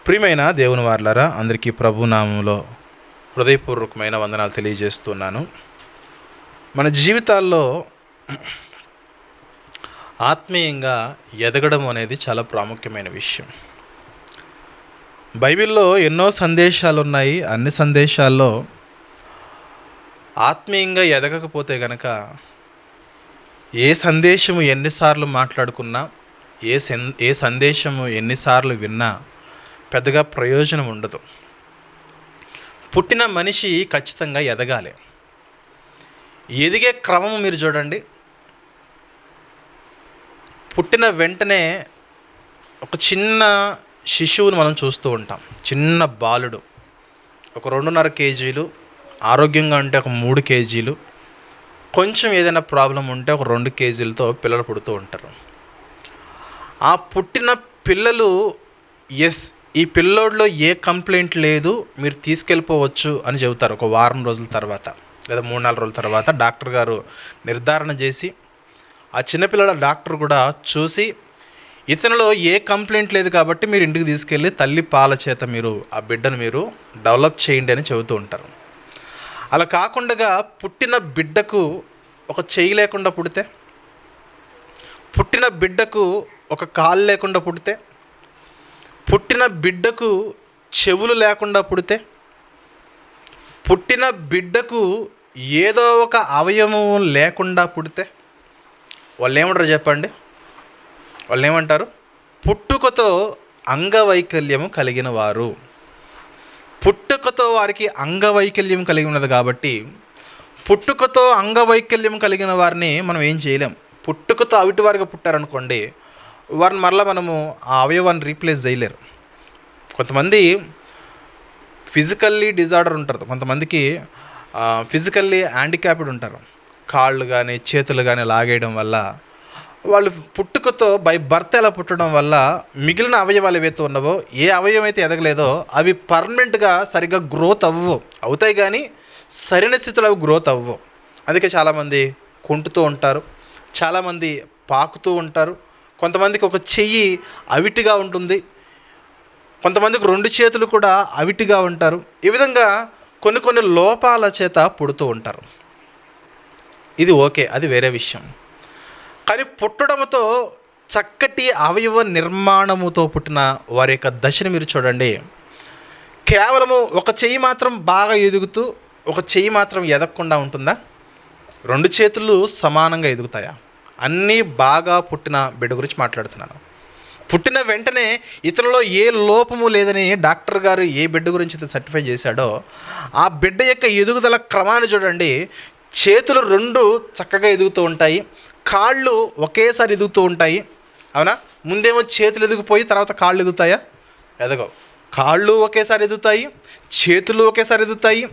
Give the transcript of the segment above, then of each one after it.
ప్రియమైన దేవుని వారలారా, అందరికీ ప్రభు నామంలో హృదయపూర్వకమైన వందనాలు తెలియజేస్తున్నాను. మన జీవితాల్లో ఆత్మీయంగా ఎదగడం అనేది చాలా ప్రాముఖ్యమైన విషయం. బైబిల్లో ఎన్నో సందేశాలు ఉన్నాయి. అన్ని సందేశాల్లో ఆత్మీయంగా ఎదగకపోతే గనక ఏ సందేశము ఎన్నిసార్లు మాట్లాడుకున్నా, ఏ సందేశము ఎన్నిసార్లు విన్నా పెద్దగా ప్రయోజనం ఉండదు. పుట్టిన మనిషి ఖచ్చితంగా ఎదగాలి. ఎదిగే క్రమం మీరు చూడండి. పుట్టిన వెంటనే ఒక చిన్న శిశువుని మనం చూస్తూ ఉంటాం. చిన్న బాలుడు ఒక 2.5 కేజీలు, ఆరోగ్యంగా ఉంటే ఒక 3 కేజీలు, కొంచెం ఏదైనా ప్రాబ్లం ఉంటే ఒక 2 కేజీలతో పిల్లలు పుడుతూ ఉంటారు. ఆ పుట్టిన పిల్లలు ఈ పిల్లోడిలో ఏ కంప్లైంట్ లేదు, మీరు తీసుకెళ్ళిపోవచ్చు అని చెబుతారు. ఒక వారం రోజుల తర్వాత లేదా 3-4 రోజుల తర్వాత డాక్టర్ గారు నిర్ధారణ చేసి, ఆ చిన్నపిల్లల డాక్టర్ కూడా చూసి, ఇతనిలో ఏ కంప్లైంట్ లేదు కాబట్టి మీరు ఇంటికి తీసుకెళ్ళి తల్లి పాల చేత మీరు ఆ బిడ్డను మీరు డెవలప్ చేయండి అని చెబుతూ ఉంటారు. అలా కాకుండా పుట్టిన బిడ్డకు ఒక చెయ్యి లేకుండా పుడితే, పుట్టిన బిడ్డకు ఒక కాలు లేకుండా పుడితే, పుట్టిన బిడ్డకు చెవులు లేకుండా పుడితే, పుట్టిన బిడ్డకు ఏదో ఒక అవయవం లేకుండా పుడితే వాళ్ళు ఏమంటారు చెప్పండి? వాళ్ళు ఏమంటారు? పుట్టుకతో అంగవైకల్యము కలిగిన వారు. పుట్టుకతో వారికి అంగవైకల్యం కలిగి ఉన్నది కాబట్టి, పుట్టుకతో అంగవైకల్యం కలిగిన వారిని మనం ఏం చేయలేం. పుట్టుకతో అవిటి వారిగా పుట్టారనుకోండి, వారిని మరలా మనము ఆ అవయవాన్ని రీప్లేస్ చేయలేరు. కొంతమంది ఫిజికల్లీ డిజార్డర్ ఉంటారు, కొంతమందికి ఫిజికల్లీ హ్యాండిక్యాప్డ్ ఉంటారు. కాళ్ళు కానీ చేతులు కానీ లాగేయడం వల్ల, వాళ్ళు పుట్టుకతో బై బర్త్ ఎలా పుట్టడం వల్ల మిగిలిన అవయవాలు ఏవైతే ఉన్నావో, ఏ అవయవం అయితే ఎదగలేదో అవి పర్మనెంట్గా సరిగ్గా గ్రోత్ అవుతాయి కానీ సరైన స్థితిలో అవి గ్రోత్ అవ్వవు. అందుకే చాలామంది కుంటుతూ ఉంటారు, చాలామంది పాకుతూ ఉంటారు. కొంతమందికి ఒక చెయ్యి అవిటిగా ఉంటుంది, కొంతమందికి 2 చేతులు కూడా అవిటిగా ఉంటారు. ఈ విధంగా కొన్ని లోపాల చేత పుడుతూ ఉంటారు. ఇది ఓకే, అది వేరే విషయం. కానీ పుట్టడంతో చక్కటి అవయవ నిర్మాణముతో పుట్టిన వారి యొక్క దశను మీరు చూడండి. కేవలము ఒక చెయ్యి మాత్రం బాగా ఎదుగుతూ ఒక చెయ్యి మాత్రం ఎదగకుండా ఉంటుందా? 2 చేతులు సమానంగా ఎదుగుతాయా? అన్నీ బాగా పుట్టిన బిడ్డ గురించి మాట్లాడుతున్నాను. పుట్టిన వెంటనే ఇతనిలో ఏ లోపము లేదని డాక్టర్ గారు ఏ బిడ్డ గురించి సర్టిఫై చేశాడో ఆ బిడ్డ యొక్క ఎదుగుదల క్రమాన్ని చూడండి. చేతులు 2 చక్కగా ఎదుగుతూ ఉంటాయి, కాళ్ళు ఒకేసారి ఎదుగుతూ ఉంటాయి. అవునా? ముందేమో చేతులు ఎదిగిపోయి తర్వాత కాళ్ళు ఎదుగుతాయా? ఎదగవు. కాళ్ళు ఒకేసారి ఎదుగుతాయి, చేతులు ఒకేసారి ఎదుగుతాయి.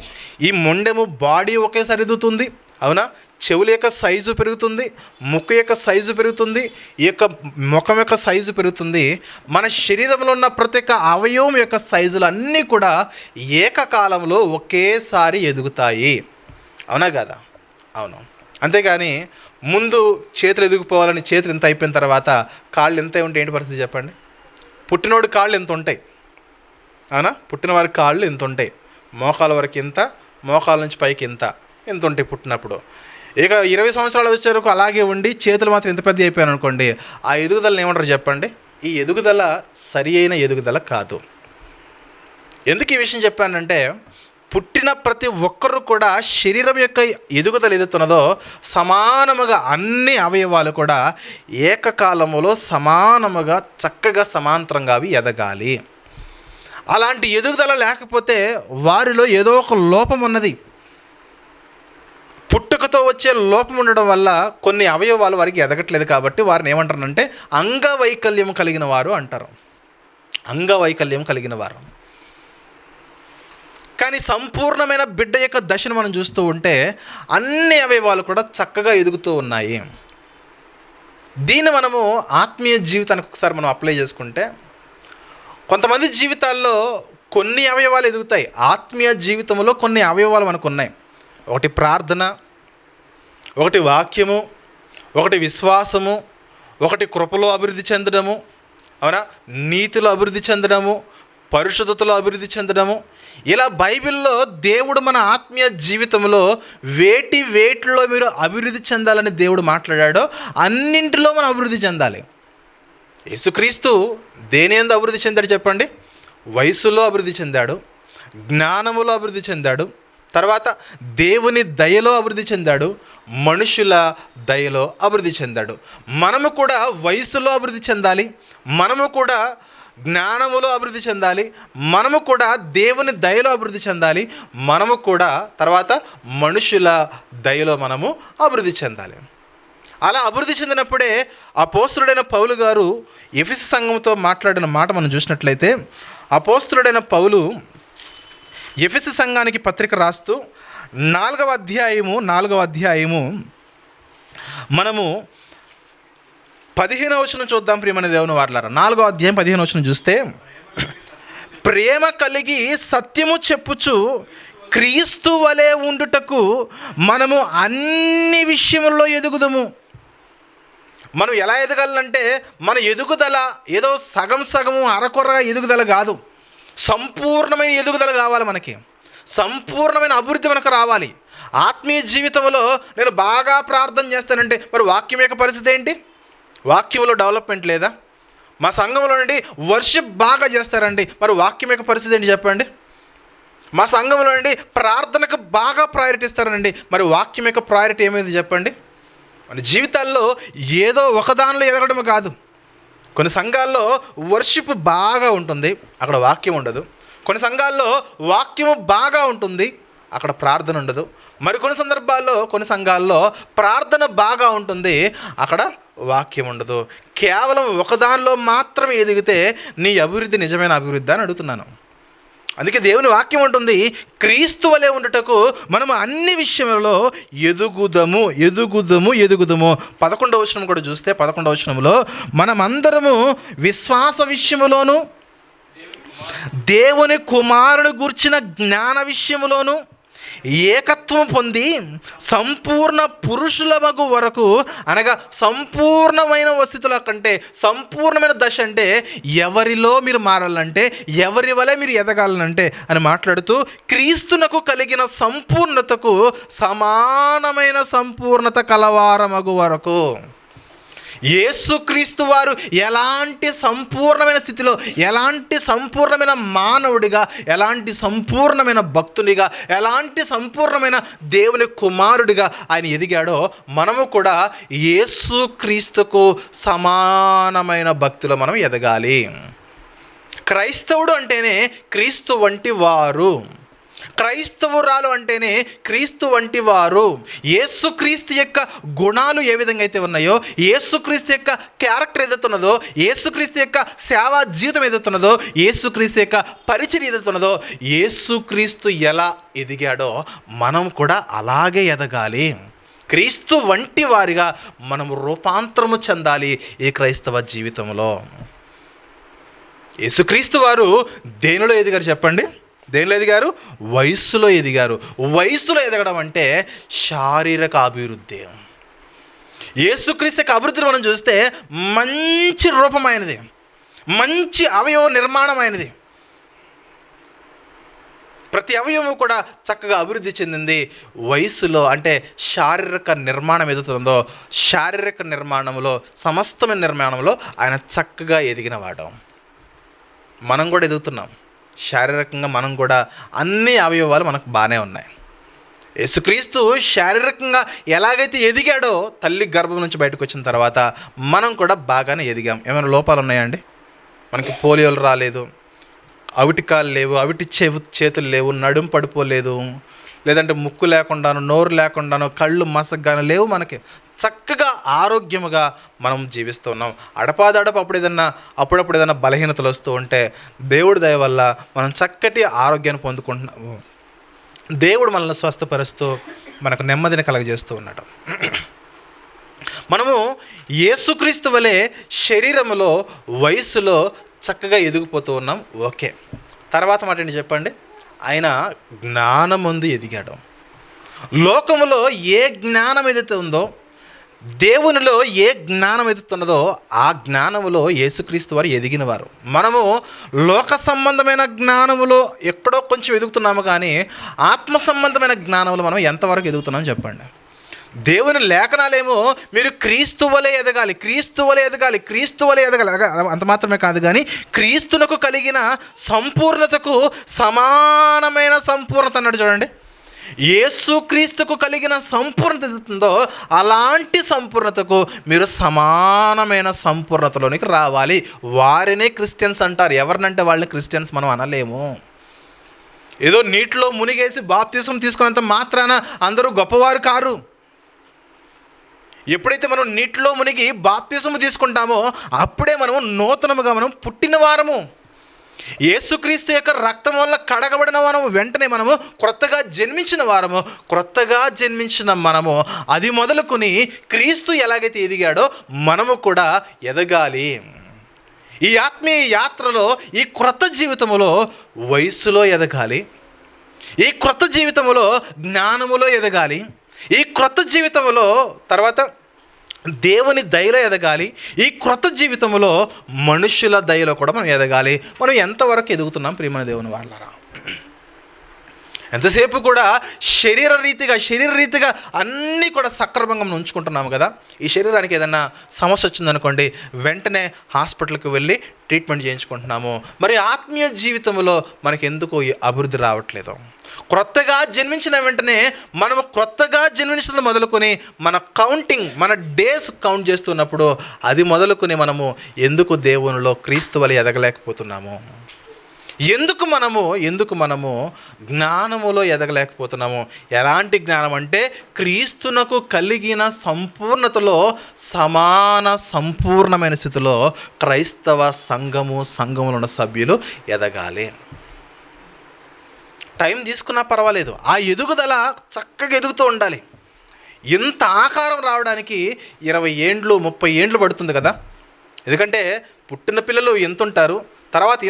ఈ మొండెము బాడీ ఒకేసారి ఎదుగుతుంది. అవునా? చెవుల యొక్క సైజు పెరుగుతుంది, ముక్కు యొక్క సైజు పెరుగుతుంది, ఈ యొక్క ముఖం యొక్క సైజు పెరుగుతుంది. మన శరీరంలో ఉన్న ప్రతి ఒక్క అవయవం యొక్క సైజులు అన్నీ కూడా ఏకకాలంలో ఒకేసారి ఎదుగుతాయి. అవునా కదా? అవును. అంతేగాని ముందు చేతులు ఎదిగిపోవాలని చేతులు ఎంత అయిపోయిన తర్వాత కాళ్ళు ఎంత ఉంటే ఏంటి పరిస్థితి చెప్పండి? పుట్టినోడి కాళ్ళు ఎంత ఉంటాయి? అవునా? పుట్టినవారి కాళ్ళు ఎంత ఉంటాయి? మోకాల వరకు ఇంత, మోకాల నుంచి పైకి ఎంత ఉంటాయి పుట్టినప్పుడు. ఇక 20 సంవత్సరాలు వచ్చే వరకు అలాగే ఉండి చేతులు మాత్రం ఎంత పెద్ద అయిపోయాను అనుకోండి, ఆ ఎదుగుదలని ఏమంటారు చెప్పండి? ఈ ఎదుగుదల సరి అయిన ఎదుగుదల కాదు. ఎందుకు ఈ విషయం చెప్పానంటే, పుట్టిన ప్రతి ఒక్కరు కూడా శరీరం యొక్క ఎదుగుదల ఏదైతున్నదో సమానముగా అన్ని అవయవాలు కూడా ఏకకాలములో సమానముగా చక్కగా సమాంతరంగా అవి ఎదగాలి. అలాంటి ఎదుగుదల లేకపోతే వారిలో ఏదో ఒక లోపం ఉన్నది. పుట్టుకతో వచ్చే లోపం ఉండడం వల్ల కొన్ని అవయవాలు వారికి ఎదగట్లేదు కాబట్టి వారిని ఏమంటారంటే అంగవైకల్యం కలిగిన వారు అంటారు. అంగవైకల్యం కలిగిన వారు. కానీ సంపూర్ణమైన బిడ్డ యొక్క దశను మనం చూస్తూ ఉంటే అన్ని అవయవాలు కూడా చక్కగా ఎదుగుతూ ఉన్నాయి. దీన్ని మనము ఆత్మీయ జీవితానికి ఒకసారి మనం అప్లై చేసుకుంటే, కొంతమంది జీవితాల్లో కొన్ని అవయవాలు ఎదుగుతాయి. ఆత్మీయ జీవితంలో కొన్ని అవయవాలు మనకు ఉన్నాయి. ఒకటి ప్రార్థన, ఒకటి వాక్యము, ఒకటి విశ్వాసము, ఒకటి కృపలో అభివృద్ధి చెందడము, అవునా, నీతిలో అభివృద్ధి చెందడము, పరిశుద్ధతలో అభివృద్ధి చెందడము, ఇలా బైబిల్లో దేవుడు మన ఆత్మీయ జీవితంలో వేటిలో మీరు అభివృద్ధి చెందాలని దేవుడు మాట్లాడాడో అన్నింటిలో మనం అభివృద్ధి చెందాలి. యేసుక్రీస్తు దేని యందు అభివృద్ధి చెందాడు చెప్పండి? వయసులో అభివృద్ధి చెందాడు, జ్ఞానములో అభివృద్ధి చెందాడు, తర్వాత దేవుని దయలో అభివృద్ధి చెందాడు, మనుషుల దయలో అభివృద్ధి చెందాడు. మనము కూడా వయసులో అభివృద్ధి చెందాలి, మనము కూడా జ్ఞానములో అభివృద్ధి చెందాలి, మనము కూడా దేవుని దయలో అభివృద్ధి చెందాలి, మనము కూడా తర్వాత మనుషుల దయలో మనము అభివృద్ధి చెందాలి. అలా అభివృద్ధి చెందినప్పుడే అపోస్తలుడైన పౌలు గారు ఎఫెసు సంఘంతో మాట్లాడిన మాట మనం చూసినట్లయితే, అపోస్తలుడైన పౌలు ఎఫెసు సంఘానికి పత్రిక రాస్తూ 4వ అధ్యాయము మనము 15వ వచనం చూద్దాం. ప్రియమైన దేవుని వారలారా, 4వ అధ్యాయం 15వ వచనం చూస్తే, ప్రేమ కలిగి సత్యము చెప్పుచు క్రీస్తు వలె ఉండుటకు మనము అన్ని విషయముల్లో ఎదుగుదము. మనం ఎలా ఎదగాలంటే, మన ఎదుగుదల ఏదో సగము అరకొరగా ఎదుగుదల కాదు, సంపూర్ణమైన ఎదుగుదల కావాలి. మనకి సంపూర్ణమైన అభివృద్ధి మనకు రావాలి. ఆత్మీయ జీవితంలో నేను బాగా ప్రార్థన చేస్తానంటే మరి వాక్యం యొక్క పరిస్థితి ఏంటి? వాక్యంలో డెవలప్మెంట్ లేదా? మా సంఘంలో నుండి వర్షిప్ బాగా చేస్తారండి, మరి వాక్యం యొక్క పరిస్థితి ఏంటి చెప్పండి? మా సంఘంలో నుండి ప్రార్థనకు బాగా ప్రయారిటీ ఇస్తారండి, మరి వాక్యం యొక్క ప్రయారిటీ ఏమైంది చెప్పండి? మన జీవితాల్లో ఏదో ఒకదానిలో ఎదగడం కాదు. కొన్ని సంఘాల్లో వర్షిప్ బాగా ఉంటుంది, అక్కడ వాక్యం ఉండదు. కొన్ని సంఘాల్లో వాక్యము బాగా ఉంటుంది, అక్కడ ప్రార్థన ఉండదు. మరికొన్ని సందర్భాల్లో కొన్ని సంఘాల్లో ప్రార్థన బాగా ఉంటుంది, అక్కడ వాక్యం ఉండదు. కేవలం ఒకదానిలో మాత్రమే ఎదిగితే నీ అభివృద్ధి నిజమైన అభివృద్ధి అని అడుగుతున్నాను. అందుకే దేవుని వాక్యం ఉంటుంది, క్రీస్తు వలె ఉండుటకు మనము అన్ని విషయములలో ఎదుగుదము. 11వ వచనం కూడా చూస్తే, 11వ వచనంలో మనమందరము విశ్వాస విషయములోను దేవుని కుమారుని గూర్చిన జ్ఞాన విషయములోను ఏకత్వం పొంది సంపూర్ణ పురుషుల మగు వరకు, అనగా సంపూర్ణమైన వస్థితుల కంటే సంపూర్ణమైన దశ అంటే ఎవరిలో మీరు మారాలంటే, ఎవరి వలె మీరు ఎదగాలంటే అని మాట్లాడుతూ, క్రీస్తునకు కలిగిన సంపూర్ణతకు సమానమైన సంపూర్ణత కలవారమగు వరకు. యేసుక్రీస్తు వారు ఎలాంటి సంపూర్ణమైన స్థితిలో, ఎలాంటి సంపూర్ణమైన మానవుడిగా, ఎలాంటి సంపూర్ణమైన భక్తునిగా, ఎలాంటి సంపూర్ణమైన దేవుని కుమారుడిగా ఆయన ఎదిగాడో మనము కూడా యేసుక్రీస్తుకు సమానమైన భక్తిలో మనం ఎదగాలి. క్రైస్తవుడు అంటేనే క్రీస్తు వంటి వారు, క్రైస్తవురాలు అంటేనే క్రీస్తు వంటి వారు. యేసుక్రీస్తు యొక్క గుణాలు ఏ విధంగా అయితే ఉన్నాయో, యేసుక్రీస్తు యొక్క క్యారెక్టర్ ఏదైతే ఉన్నదో, యేసుక్రీస్తు యొక్క సేవా జీవితం ఏదైతే ఉన్నదో, యేసుక్రీస్తు యొక్క పరిచయం ఏదైతే ఉన్నదో, యేసుక్రీస్తు ఎలా ఎదిగాడో మనం కూడా అలాగే ఎదగాలి. క్రీస్తు వంటి వారిగా మనం రూపాంతరము చెందాలి ఈ క్రైస్తవ జీవితంలో. యేసుక్రీస్తు వారు దేనిలో ఎదిగారు చెప్పండి? దేనిలో ఎదిగారు? వయస్సులో ఎదిగారు. వయస్సులో ఎదగడం అంటే శారీరక అభివృద్ధి. యేసుక్రీస్తు యొక్క అభివృద్ధిని మనం చూస్తే మంచి రూపమైనది, మంచి అవయవ నిర్మాణమైనది. ప్రతి అవయవము కూడా చక్కగా అభివృద్ధి చెందింది వయస్సులో. అంటే శారీరక నిర్మాణం ఎదుగుతుందో, శారీరక నిర్మాణంలో, సమస్తమైన నిర్మాణంలో ఆయన చక్కగా ఎదిగినవాడు. మనం కూడా ఎదుగుతున్నాం శారీరకంగా. మనం కూడా అన్ని అవయవాలు మనకు బాగానే ఉన్నాయి. యేసుక్రీస్తు శారీరకంగా ఎలాగైతే ఎదిగాడో, తల్లి గర్భం నుంచి బయటకు వచ్చిన తర్వాత మనం కూడా బాగానే ఎదిగాం. ఏమైనా లోపాలు ఉన్నాయండి? మనకి పోలియోలు రాలేదు, అవిటికాలు లేవు, చేతులు లేవు, నడుము పడిపోలేదు, లేదంటే ముక్కు లేకుండాను, నోరు లేకుండాను, కళ్ళు మసగ్గాను లేవు. మనకి చక్కగా ఆరోగ్యముగా మనం జీవిస్తూ ఉన్నాం. అప్పుడప్పుడు ఏదైనా బలహీనతలు వస్తూ ఉంటే దేవుడి దయ వల్ల మనం చక్కటి ఆరోగ్యాన్ని పొందుకుంటున్నాము. దేవుడు మనల్ని స్వస్థపరుస్తూ మనకు నెమ్మదిని కలగజేస్తూ ఉన్నాడు. మనము యేసుక్రీస్తు వలె శరీరములో, వయస్సులో చక్కగా ఎదిగిపోతూ ఉన్నాం. ఓకే, తర్వాత మాట ఏంటి చెప్పండి? ఆయన జ్ఞానమందు ఎదిగాడు. లోకములో ఏ జ్ఞానం ఏదైతే ఉందో, దేవునిలో ఏ జ్ఞానం ఎదుగుతున్నదో ఆ జ్ఞానములో యేసుక్రీస్తు వారు ఎదిగినవారు. మనము లోక సంబంధమైన జ్ఞానములో ఎక్కడో కొంచెం ఎదుగుతున్నాము, కానీ ఆత్మ సంబంధమైన జ్ఞానములో మనం ఎంతవరకు ఎదుగుతున్నాం చెప్పండి. దేవుని లేఖనాలేమో మీరు క్రీస్తు వలె ఎదగాలి, క్రీస్తు వలె ఎదగాలి, క్రీస్తు వలె ఎదగాలి. అంత మాత్రమే కాదు, కానీ క్రీస్తునకు కలిగిన సంపూర్ణతకు సమానమైన సంపూర్ణత అన్నాడు చూడండి. యేసుక్రీస్తుకు కలిగిన సంపూర్ణత ఎదుగుతుందో అలాంటి సంపూర్ణతకు మీరు సమానమైన సంపూర్ణతలోనికి రావాలి. వారినే క్రిస్టియన్స్ అంటారు. ఎవరినంటే వాళ్ళని క్రిస్టియన్స్ మనం అనలేము. ఏదో నీటిలో మునిగేసి బాప్తిసం తీసుకున్నంత మాత్రాన అందరూ గొప్పవారు కారు. ఎప్పుడైతే మనం నీటిలో మునిగి బాప్తిసము తీసుకుంటామో అప్పుడే మనము నూతనముగా మనం పుట్టిన వారము. యేసుక్రీస్తు యొక్క రక్తం వల్ల కడగబడిన వారము, వెంటనే మనము క్రొత్తగా జన్మించిన వారము. క్రొత్తగా జన్మించిన మనము అది మొదలుకొని క్రీస్తు ఎలాగైతే ఎదిగాడో మనము కూడా ఎదగాలి. ఈ ఆత్మీయ యాత్రలో ఈ క్రొత్త జీవితంలో వయస్సులో ఎదగాలి, ఈ క్రొత్త జీవితంలో జ్ఞానములో ఎదగాలి, ఈ క్రొత్త జీవితంలో తర్వాత దేవుని దయలో ఎదగాలి, ఈ క్రొత్త జీవితంలో మనుషుల దయలో కూడా మనం ఎదగాలి. మనం ఎంతవరకు ఎదుగుతున్నాం ప్రియమైన దేవుని వాళ్ళరా? ఎంతసేపు కూడా శరీర రీతిగా అన్నీ కూడా సక్రమంగా మనం ఉంచుకుంటున్నాము కదా. ఈ శరీరానికి ఏదన్నా సమస్య వచ్చిందనుకోండి, వెంటనే హాస్పిటల్కి వెళ్ళి ట్రీట్మెంట్ చేయించుకుంటున్నాము. మరి ఆత్మీయ జీవితంలో మనకి ఎందుకు అభివృద్ధి రావట్లేదు? క్రొత్తగా జన్మించిన వెంటనే మనము క్రొత్తగా జన్మించిన మొదలుకొని మన డేస్ కౌంట్ చేస్తున్నప్పుడు అది మొదలుకొని మనము ఎందుకు దేవునిలో క్రీస్తు వలె ఎదగలేకపోతున్నాము? ఎందుకు మనము జ్ఞానములో ఎదగలేకపోతున్నాము? ఎలాంటి జ్ఞానం అంటే క్రీస్తునకు కలిగిన సంపూర్ణతలో సంపూర్ణమైన స్థితిలో క్రైస్తవ సంఘములో ఉన్న సభ్యులు ఎదగాలి. టైం తీసుకున్నా పర్వాలేదు, ఆ ఎదుగుదల చక్కగా ఎదుగుతూ ఉండాలి. ఇంత ఆకారం రావడానికి 20 ఏండ్లు 30 ఏండ్లు పడుతుంది కదా. ఎందుకంటే పుట్టిన పిల్లలు ఎంత ఉంటారు, తర్వాత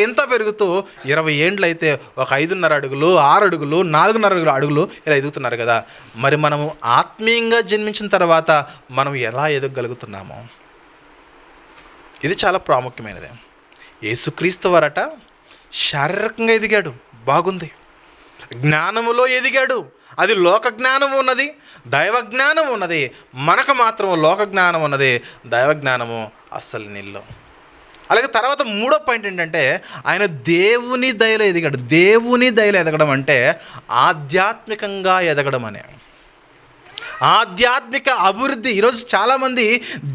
ఇంత పెరుగుతూ 20 ఏండ్లు అయితే ఒక 5.5 అడుగులు 6 అడుగులు 4.5 అడుగులు ఇలా ఎదుగుతున్నారు కదా. మరి మనము ఆత్మీయంగా జన్మించిన తర్వాత మనం ఎలా ఎదగగలుగుతున్నాము? ఇది చాలా ప్రాముఖ్యమైనది. యేసుక్రీస్తు వారట శారీరకంగా ఎదిగాడు, బాగుంది. జ్ఞానములో ఎదిగాడు, అది లోక జ్ఞానం ఉన్నది, దైవ జ్ఞానం ఉన్నది. మనకు మాత్రం లోక జ్ఞానం ఉన్నది, దైవ జ్ఞానము అస్సలు నిల్లు. అలాగే తర్వాత 3వ పాయింట్ ఏంటంటే ఆయన దేవుని దయలో ఎదిగాడు. దేవుని దయలో ఎదగడం అంటే ఆధ్యాత్మికంగా ఎదగడం అనే ఆధ్యాత్మిక అభివృద్ధి. ఈరోజు చాలామంది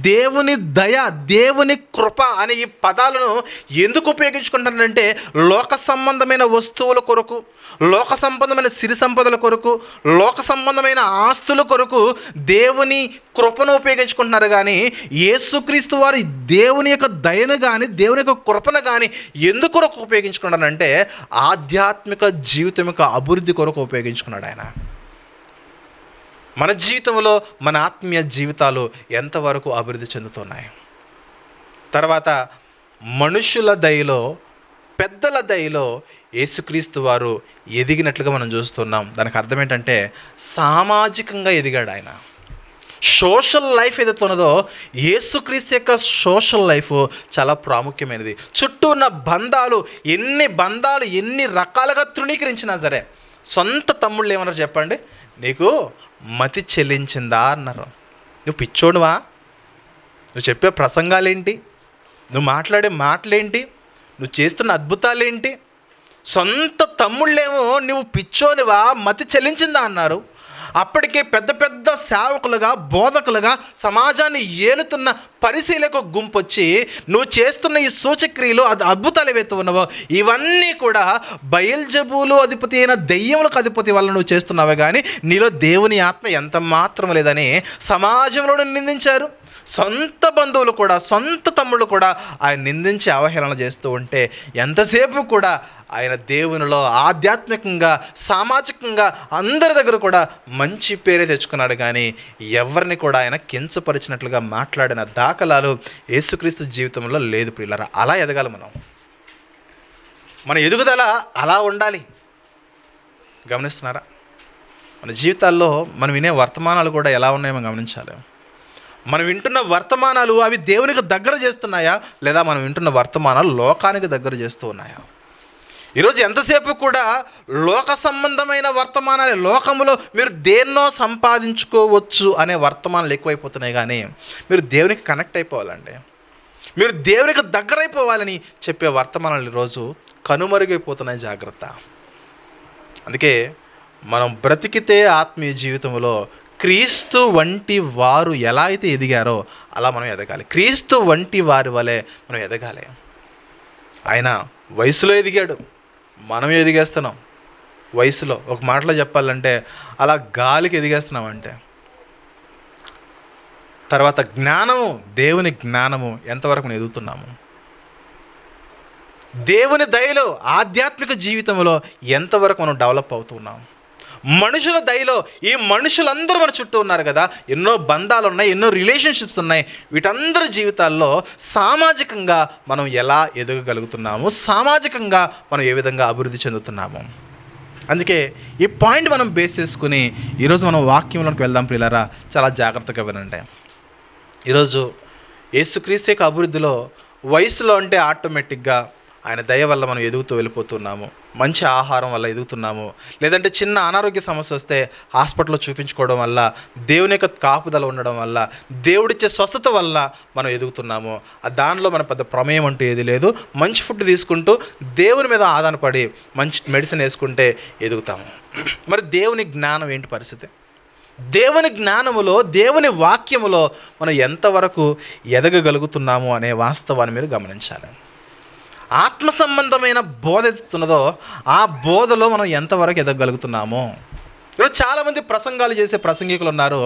దేవుని దయ, దేవుని కృప అనే ఈ పదాలను ఎందుకు ఉపయోగించుకుంటారంటే లోక సంబంధమైన వస్తువుల కొరకు, లోక సంబంధమైన సిరి సంపదల కొరకు, లోక సంబంధమైన ఆస్తుల కొరకు దేవుని కృపను ఉపయోగించుకుంటున్నారు. కానీ యేసుక్రీస్తు వారు దేవుని యొక్క దయను కానీ దేవుని యొక్క కృపను కానీ ఎందుకు కొరకు ఉపయోగించుకున్నారంటే ఆధ్యాత్మిక జీవితం యొక్క అభివృద్ధి కొరకు ఉపయోగించుకున్నాడు ఆయన. మన జీవితంలో మన ఆత్మీయ జీవితాలు ఎంతవరకు అభివృద్ధి చెందుతున్నాయి? తర్వాత మనుషుల దయలో, పెద్దల దయలో యేసుక్రీస్తు వారు ఎదిగినట్లుగా మనం చూస్తున్నాం. దానికి అర్థం ఏంటంటే సామాజికంగా ఎదిగాడు ఆయన. సోషల్ లైఫ్ ఏదైతే ఉన్నదో యేసుక్రీస్తు యొక్క సోషల్ లైఫ్ చాలా ప్రాముఖ్యమైనది. చుట్టూ ఉన్న బంధాలు ఎన్ని రకాలుగా తృణీకరించినా సరే, సొంత తమ్ముళ్ళు ఏమన్నారు చెప్పండి? నీకు మతి చెల్లించిందా అన్నారు. నువ్వు పిచ్చోడువా? నువ్వు చెప్పే ప్రసంగాలేంటి? నువ్వు మాట్లాడే మాటలేంటి? నువ్వు చేస్తున్న అద్భుతాలేంటి? సొంత తమ్ముళ్ళేమో నువ్వు పిచ్చోనివా, మతి చెల్లించిందా అన్నారు. అప్పటికే పెద్ద పెద్ద సేవకులుగా, బోధకులుగా సమాజాన్ని ఏలుతున్న పరిశీలక గుంపు వచ్చి నువ్వు చేస్తున్న ఈ సూచక్రియలు, అద్భుతాలు ఏవైతే ఉన్నావో ఇవన్నీ కూడా బయల్జబూలు అధిపతి అయిన దెయ్యములకు అధిపతి వల్ల నువ్వు చేస్తున్నావే, కానీ నీలో దేవుని ఆత్మ ఎంత మాత్రం లేదని సమాజంలో నిందించారు. సొంత బంధువులు కూడా, సొంత తమ్ముళ్ళు కూడా ఆయన నిందించి అవహేళన చేస్తూ ఉంటే ఎంతసేపు కూడా ఆయన దేవునిలో ఆధ్యాత్మికంగా, సామాజికంగా అందరి దగ్గర కూడా మంచి పేరే తెచ్చుకున్నాడు. కానీ ఎవరిని కూడా ఆయన కించపరిచినట్లుగా మాట్లాడిన దాఖలాలు యేసుక్రీస్తు జీవితంలో లేదు. ప్రియులారా, అలా ఎదగాలి మనం. మన ఎదుగుదల అలా ఉండాలి. గమనిస్తున్నారా? మన జీవితాల్లో మనం వినే వర్తమానాలు కూడా ఎలా ఉన్నాయో మనం గమనించాలి. మనం వింటున్న వర్తమానాలు అవి దేవునికి దగ్గర చేస్తున్నాయా, లేదా మనం వింటున్న వర్తమానాలు లోకానికి దగ్గర చేస్తూ ఉన్నాయా? ఈరోజు ఎంతసేపు కూడా లోక సంబంధమైన వర్తమానాలు, లోకములో మీరు దేన్నో సంపాదించుకోవచ్చు అనే వర్తమానాలు ఎక్కువైపోతున్నాయి. కానీ మీరు దేవునికి కనెక్ట్ అయిపోవాలండి, మీరు దేవునికి దగ్గరైపోవాలని చెప్పే వర్తమానాలు ఈరోజు కనుమరుగైపోతున్నాయి. జాగ్రత్త. అందుకే మనం బ్రతికితే ఆత్మీయ జీవితంలో క్రీస్తు వంటి వారు ఎలా అయితే ఎదిగారో అలా మనం ఎదగాలి. క్రీస్తు వంటి వారి వలె మనం ఎదగాలి. ఆయన వయసులో ఎదిగాడు, మనం ఎదిగేస్తున్నాం వయసులో. ఒక మాటలో చెప్పాలంటే అలా గాలికి ఎదిగేస్తున్నామంటే. తర్వాత జ్ఞానము, దేవుని జ్ఞానము ఎంతవరకు మనం ఎదుగుతున్నాము? దేవుని దయలో ఆధ్యాత్మిక జీవితంలో ఎంతవరకు మనం డెవలప్ అవుతున్నాం? మనుషుల దయలో, ఈ మనుషులందరూ మన చుట్టూ ఉన్నారు కదా, ఎన్నో బంధాలు ఉన్నాయి, ఎన్నో రిలేషన్షిప్స్ ఉన్నాయి. వీటందరి జీవితాల్లో సామాజికంగా మనం ఎలా ఎదగగలుగుతున్నాము, సామాజికంగా మనం ఏ విధంగా అభివృద్ధి చెందుతున్నాము? అందుకే ఈ పాయింట్ మనం బేస్ చేసుకుని ఈరోజు మనం వాక్యంలోకి వెళ్దాం. ప్రియులారా, చాలా జాగ్రత్తగా వినండి. ఈరోజు యేసుక్రీస్తు యొక్క అభివృద్ధిలో వయసులో అంటే ఆటోమేటిక్గా ఆయన దయ వల్ల మనం ఎదుగుతూ వెళ్ళిపోతున్నాము, మంచి ఆహారం వల్ల ఎదుగుతున్నాము, లేదంటే చిన్న అనారోగ్య సమస్య వస్తే హాస్పిటల్లో చూపించుకోవడం వల్ల, దేవుని యొక్క కాపుదల ఉండడం వల్ల, దేవుడిచ్చే స్వస్థత వల్ల మనం ఎదుగుతున్నాము. దానిలో మన పెద్ద ప్రమేయం అంటూ ఏది లేదు. మంచి ఫుడ్ తీసుకుంటూ దేవుని మీద ఆధారపడి మంచి మెడిసిన్ వేసుకుంటే ఎదుగుతాము. మరి దేవుని జ్ఞానం ఏంటి పరిస్థితి? దేవుని జ్ఞానములో, దేవుని వాక్యములో మనం ఎంతవరకు ఎదగగలుగుతున్నాము అనే వాస్తవాన్ని మీరు గమనించాలి. ఆత్మ సంబంధమైన బోధ ఎదుగుతున్నదో ఆ బోధలో మనం ఎంతవరకు ఎదగలుగుతున్నాము? ఈరోజు చాలామంది ప్రసంగాలు చేసే ప్రసంగికులు ఉన్నారు.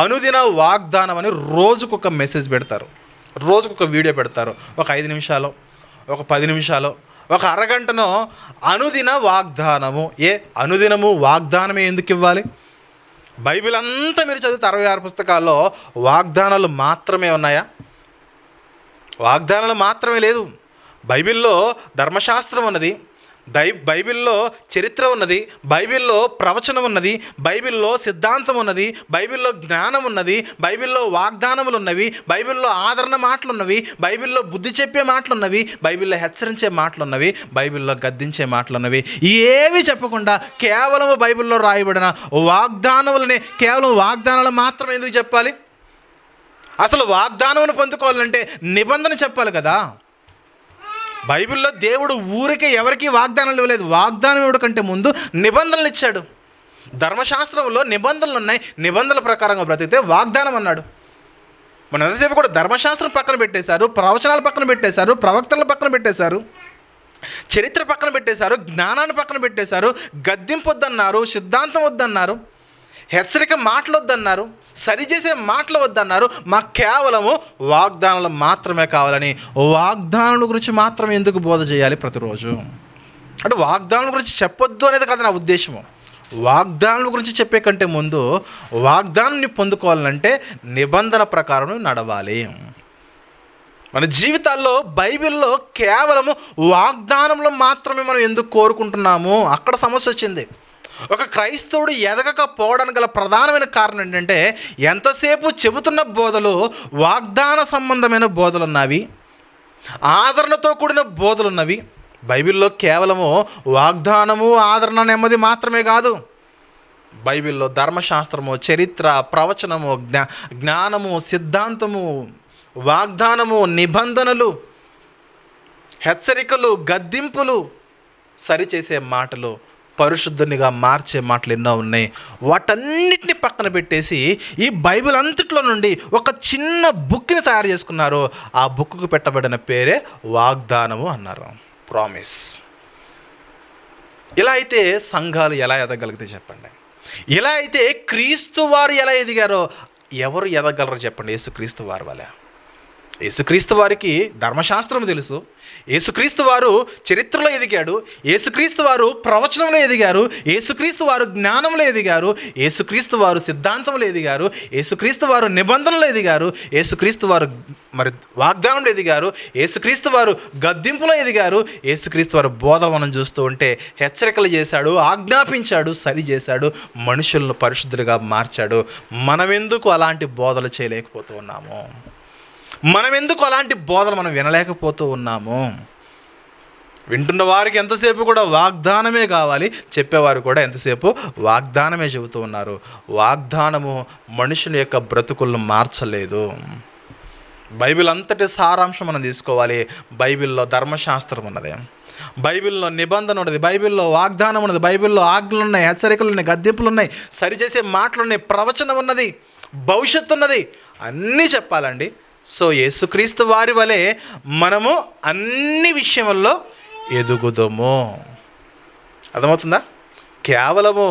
అనుదిన వాగ్దానం అని రోజుకొక మెసేజ్ పెడతారు, రోజుకొక వీడియో పెడతారు. ఒక 5 నిమిషాలు, ఒక 10 నిమిషాలు, ఒక అరగంటనో అనుదిన వాగ్దానము. అనుదినము వాగ్దానమే ఎందుకు ఇవ్వాలి? బైబిల్ అంతా మీరు చదివితే 66 పుస్తకాల్లో వాగ్దానాలు మాత్రమే ఉన్నాయా? వాగ్దానాలు మాత్రమే లేదు. బైబిల్లో ధర్మశాస్త్రం ఉన్నది, బైబిల్లో చరిత్ర ఉన్నది, బైబిల్లో ప్రవచనం ఉన్నది, బైబిల్లో సిద్ధాంతం ఉన్నది, బైబిల్లో జ్ఞానం ఉన్నది, బైబిల్లో వాగ్దానములు ఉన్నవి, బైబిల్లో ఆదరణ మాటలు ఉన్నవి, బైబిల్లో బుద్ధి చెప్పే మాటలు ఉన్నవి, బైబిల్లో హెచ్చరించే మాటలు ఉన్నవి, బైబిల్లో గద్దించే మాటలు ఉన్నవి. ఏవి చెప్పకుండా కేవలం బైబిల్లో రాయబడిన వాగ్దానములనే, కేవలం వాగ్దానాలు మాత్రం ఎందుకు చెప్పాలి? అసలు వాగ్దానమును పొందుకోవాలంటే నిబంధన చెప్పాలి కదా. బైబిల్లో దేవుడు ఊరికే ఎవరికి వాగ్దానాలు ఇవ్వలేదు. వాగ్దానం ఇవ్వడం కంటే ముందు నిబంధనలు ఇచ్చాడు. ధర్మశాస్త్రంలో నిబంధనలు ఉన్నాయి, నిబంధనల ప్రకారంగా బ్రతికితే వాగ్దానం అన్నాడు. మన ఎంతసేపు కూడా ధర్మశాస్త్రం పక్కన పెట్టేశారు, ప్రవచనాలు పక్కన పెట్టేశారు, ప్రవక్తలను పక్కన పెట్టేశారు, చరిత్ర పక్కన పెట్టేశారు, జ్ఞానాన్ని పక్కన పెట్టేశారు, గద్దింపు వద్దన్నారు, సిద్ధాంతం వద్దన్నారు, హెచ్చరిక మాటలు వద్దన్నారు, సరిచేసే మాటలు వద్దన్నారు. మాకు కేవలము వాగ్దానాలు మాత్రమే కావాలని వాగ్దానాల గురించి మాత్రమే ఎందుకు బోధ చేయాలి ప్రతిరోజు? అంటే వాగ్దానాల గురించి చెప్పొద్దు అనేది కాదు నా ఉద్దేశము. వాగ్దానాల గురించి చెప్పే కంటే ముందు వాగ్దానాన్ని పొందుకోవాలంటే నిబంధన ప్రకారం నడవాలి. మన జీవితాల్లో బైబిల్లో కేవలము వాగ్దానంలో మాత్రమే మనం ఎందుకు కోరుకుంటున్నాము? అక్కడ సమస్య వచ్చింది. ఒక క్రైస్తవుడు ఎదగకపోవడానికి గల ప్రధానమైన కారణం ఏంటంటే ఎంతసేపు చెబుతున్న బోధలు వాగ్దాన సంబంధమైన బోధలు ఉన్నవి, ఆదరణతో కూడిన బోధలు ఉన్నవి. బైబిల్లో కేవలము వాగ్దానము, ఆదరణ, నెమ్మది మాత్రమే కాదు. బైబిల్లో ధర్మశాస్త్రము, చరిత్ర, ప్రవచనము, జ్ఞానము, సిద్ధాంతము, వాగ్దానము, నిబంధనలు, హెచ్చరికలు, గద్దింపులు, సరిచేసే మాటలు, పరిశుద్ధునిగా మార్చే మాటలు ఎన్నో ఉన్నాయి. వాటన్నిటిని పక్కన పెట్టేసి ఈ బైబిల్ అంతట్లో నుండి ఒక చిన్న బుక్ని తయారు చేసుకున్నారు. ఆ బుక్కు పెట్టబడిన పేరే వాగ్దానము అన్నారు, ప్రామిస్. ఇలా అయితే సంఘాలు ఎలా ఎదగలిగితే చెప్పండి? ఇలా అయితే క్రీస్తు వారు ఎలా ఎదిగారో ఎవరు ఎదగలరో చెప్పండి? యేసుక్రీస్తు వారి వల్ల యేసుక్రీస్తు వారికి ధర్మశాస్త్రం తెలుసు. యేసుక్రీస్తు వారు చరిత్రలో ఎదిగాడు. యేసుక్రీస్తు వారు ప్రవచనంలో ఎదిగారు. యేసుక్రీస్తు వారు జ్ఞానంలో ఎదిగారు. యేసుక్రీస్తు వారు సిద్ధాంతంలో ఎదిగారు. యేసుక్రీస్తు వారు నిబంధనలో ఎదిగారు. యేసుక్రీస్తు వారు మరి వాగ్దానంలో ఎదిగారు. యేసుక్రీస్తు వారు గద్దింపులో ఎదిగారు. యేసుక్రీస్తు వారు బోధ మనం చూస్తూ ఉంటే హెచ్చరికలు చేశాడు, ఆజ్ఞాపించాడు, సరి చేశాడు, మనుషులను పరిశుద్ధులుగా మార్చాడు. మనమెందుకు అలాంటి బోధలు చేయలేకపోతూ ఉన్నాము? మనం ఎందుకు అలాంటి బోధలు మనం వినలేకపోతూ ఉన్నాము? వింటున్న వారికి ఎంతసేపు కూడా వాగ్దానమే కావాలి, చెప్పేవారు కూడా ఎంతసేపు వాగ్దానమే చెబుతూ ఉన్నారు. వాగ్దానము మనుషుని యొక్క బ్రతుకులను మార్చలేదు. బైబిల్ అంతటి సారాంశం మనం తీసుకోవాలి. బైబిల్లో ధర్మశాస్త్రం ఉన్నది, బైబిల్లో నిబంధన ఉన్నది, బైబిల్లో వాగ్దానం ఉన్నది, బైబిల్లో ఆజ్ఞలు ఉన్నాయి, హెచ్చరికలు ఉన్నాయి, గద్దింపులు ఉన్నాయి, సరిచేసే మాటలు ఉన్నాయి, ప్రవచనం ఉన్నది, భవిష్యత్తు ఉన్నది, అన్నీ చెప్పాలండి. సో యేసుక్రీస్తు వారి వలె మనము అన్ని విషయముల్లో ఎదుగుదాము. అర్థమవుతుందా? కేవలము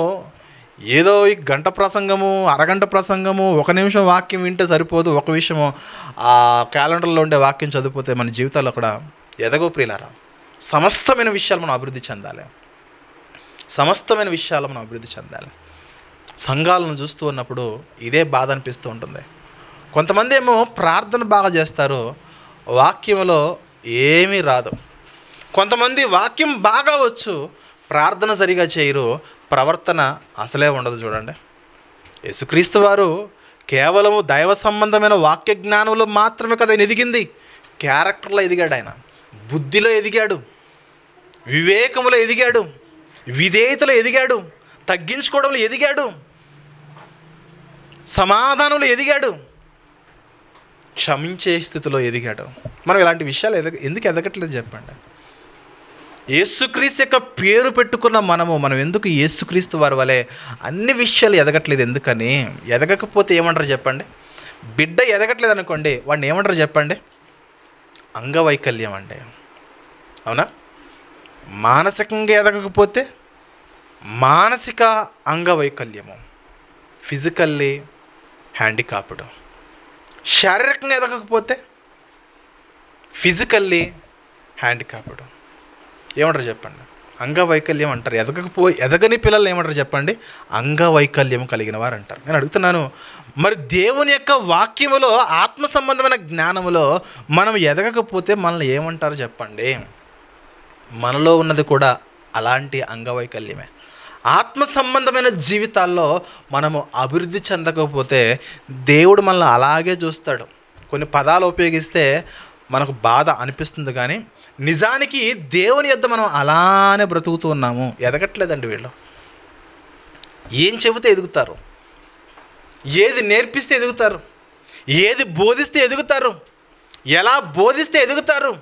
ఏదో ఈ గంట ప్రసంగము, అరగంట ప్రసంగము, 1 నిమిషం వాక్యం వింటే సరిపోదు. ఒక విషయము ఆ క్యాలెండర్లో ఉండే వాక్యం చదివిపోతే మన జీవితాల్లో కూడా ఎదగో ప్రియులారా. సమస్తమైన విషయాలు మనం అభివృద్ధి చెందాలి. సమస్తమైన విషయాలు మనం అభివృద్ధి చెందాలి. సంఘాలను చూస్తూ ఉన్నప్పుడు ఇదే బాధ అనిపిస్తూ ఉంటుంది. కొంతమంది ఏమో ప్రార్థన బాగా చేస్తారు, వాక్యంలో ఏమీ రాదు. కొంతమంది వాక్యం బాగా వచ్చు, ప్రార్థన సరిగా చేయరు, ప్రవర్తన అసలే ఉండదు. చూడండి, యేసుక్రీస్తు వారు కేవలము దైవ సంబంధమైన వాక్య జ్ఞానంలో మాత్రమే కదా ఎదిగింది. క్యారెక్టర్లో ఎదిగాడు ఆయన, బుద్ధిలో ఎదిగాడు, వివేకంలో ఎదిగాడు, విధేయతలో ఎదిగాడు, తగ్గించుకోవడంలో ఎదిగాడు, సమాధానంలో ఎదిగాడు, క్షమించే స్థితిలో ఎదిగాడు. మనం ఇలాంటి విషయాలు ఎందుకు ఎదగట్లేదు చెప్పండి? యేసుక్రీస్తు యొక్క పేరు పెట్టుకున్న మనం ఎందుకు యేసుక్రీస్తు వారి వలె అన్ని విషయాలు ఎదగట్లేదు? ఎందుకని? ఎదగకపోతే ఏమంటారు చెప్పండి? బిడ్డ ఎదగట్లేదు అనుకోండి, వాడిని ఏమంటారు చెప్పండి? అంగవైకల్యం అండి. అవునా? మానసికంగా ఎదగకపోతే మానసిక అంగవైకల్యము, ఫిజికల్లీ హ్యాండికాప్డ్. శారీరకంగా ఎదగకపోతే ఫిజికల్లీ హ్యాండికాప్డ్. ఏమంటారు చెప్పండి? అంగవైకల్యం అంటారు. ఎదగని పిల్లలు ఏమంటారు చెప్పండి? అంగవైకల్యం కలిగిన వారు అంటారు. నేను అడుగుతున్నాను, మరి దేవుని యొక్క వాక్యములో, ఆత్మ సంబంధమైన జ్ఞానములో మనం ఎదగకపోతే మనల్ని ఏమంటారు చెప్పండి? మనలో ఉన్నది కూడా అలాంటి అంగవైకల్యమే. ఆత్మ సంబంధమైన జీవితాల్లో మనము అభివృద్ధి చెందకపోతే దేవుడు మనల్ని అలాగే చూస్తాడు. కొన్ని పదాలు ఉపయోగిస్తే మనకు బాధ అనిపిస్తుంది, కానీ నిజానికి దేవుని యొద్ద మనం అలానే బ్రతుకుతూ ఉన్నాము. ఎదగట్లేదండి వీళ్ళు. ఏం చెబితే ఎదుగుతారు? ఏది నేర్పిస్తే ఎదుగుతారు? ఏది బోధిస్తే ఎదుగుతారు? ఎలా బోధిస్తే ఎదుగుతారు?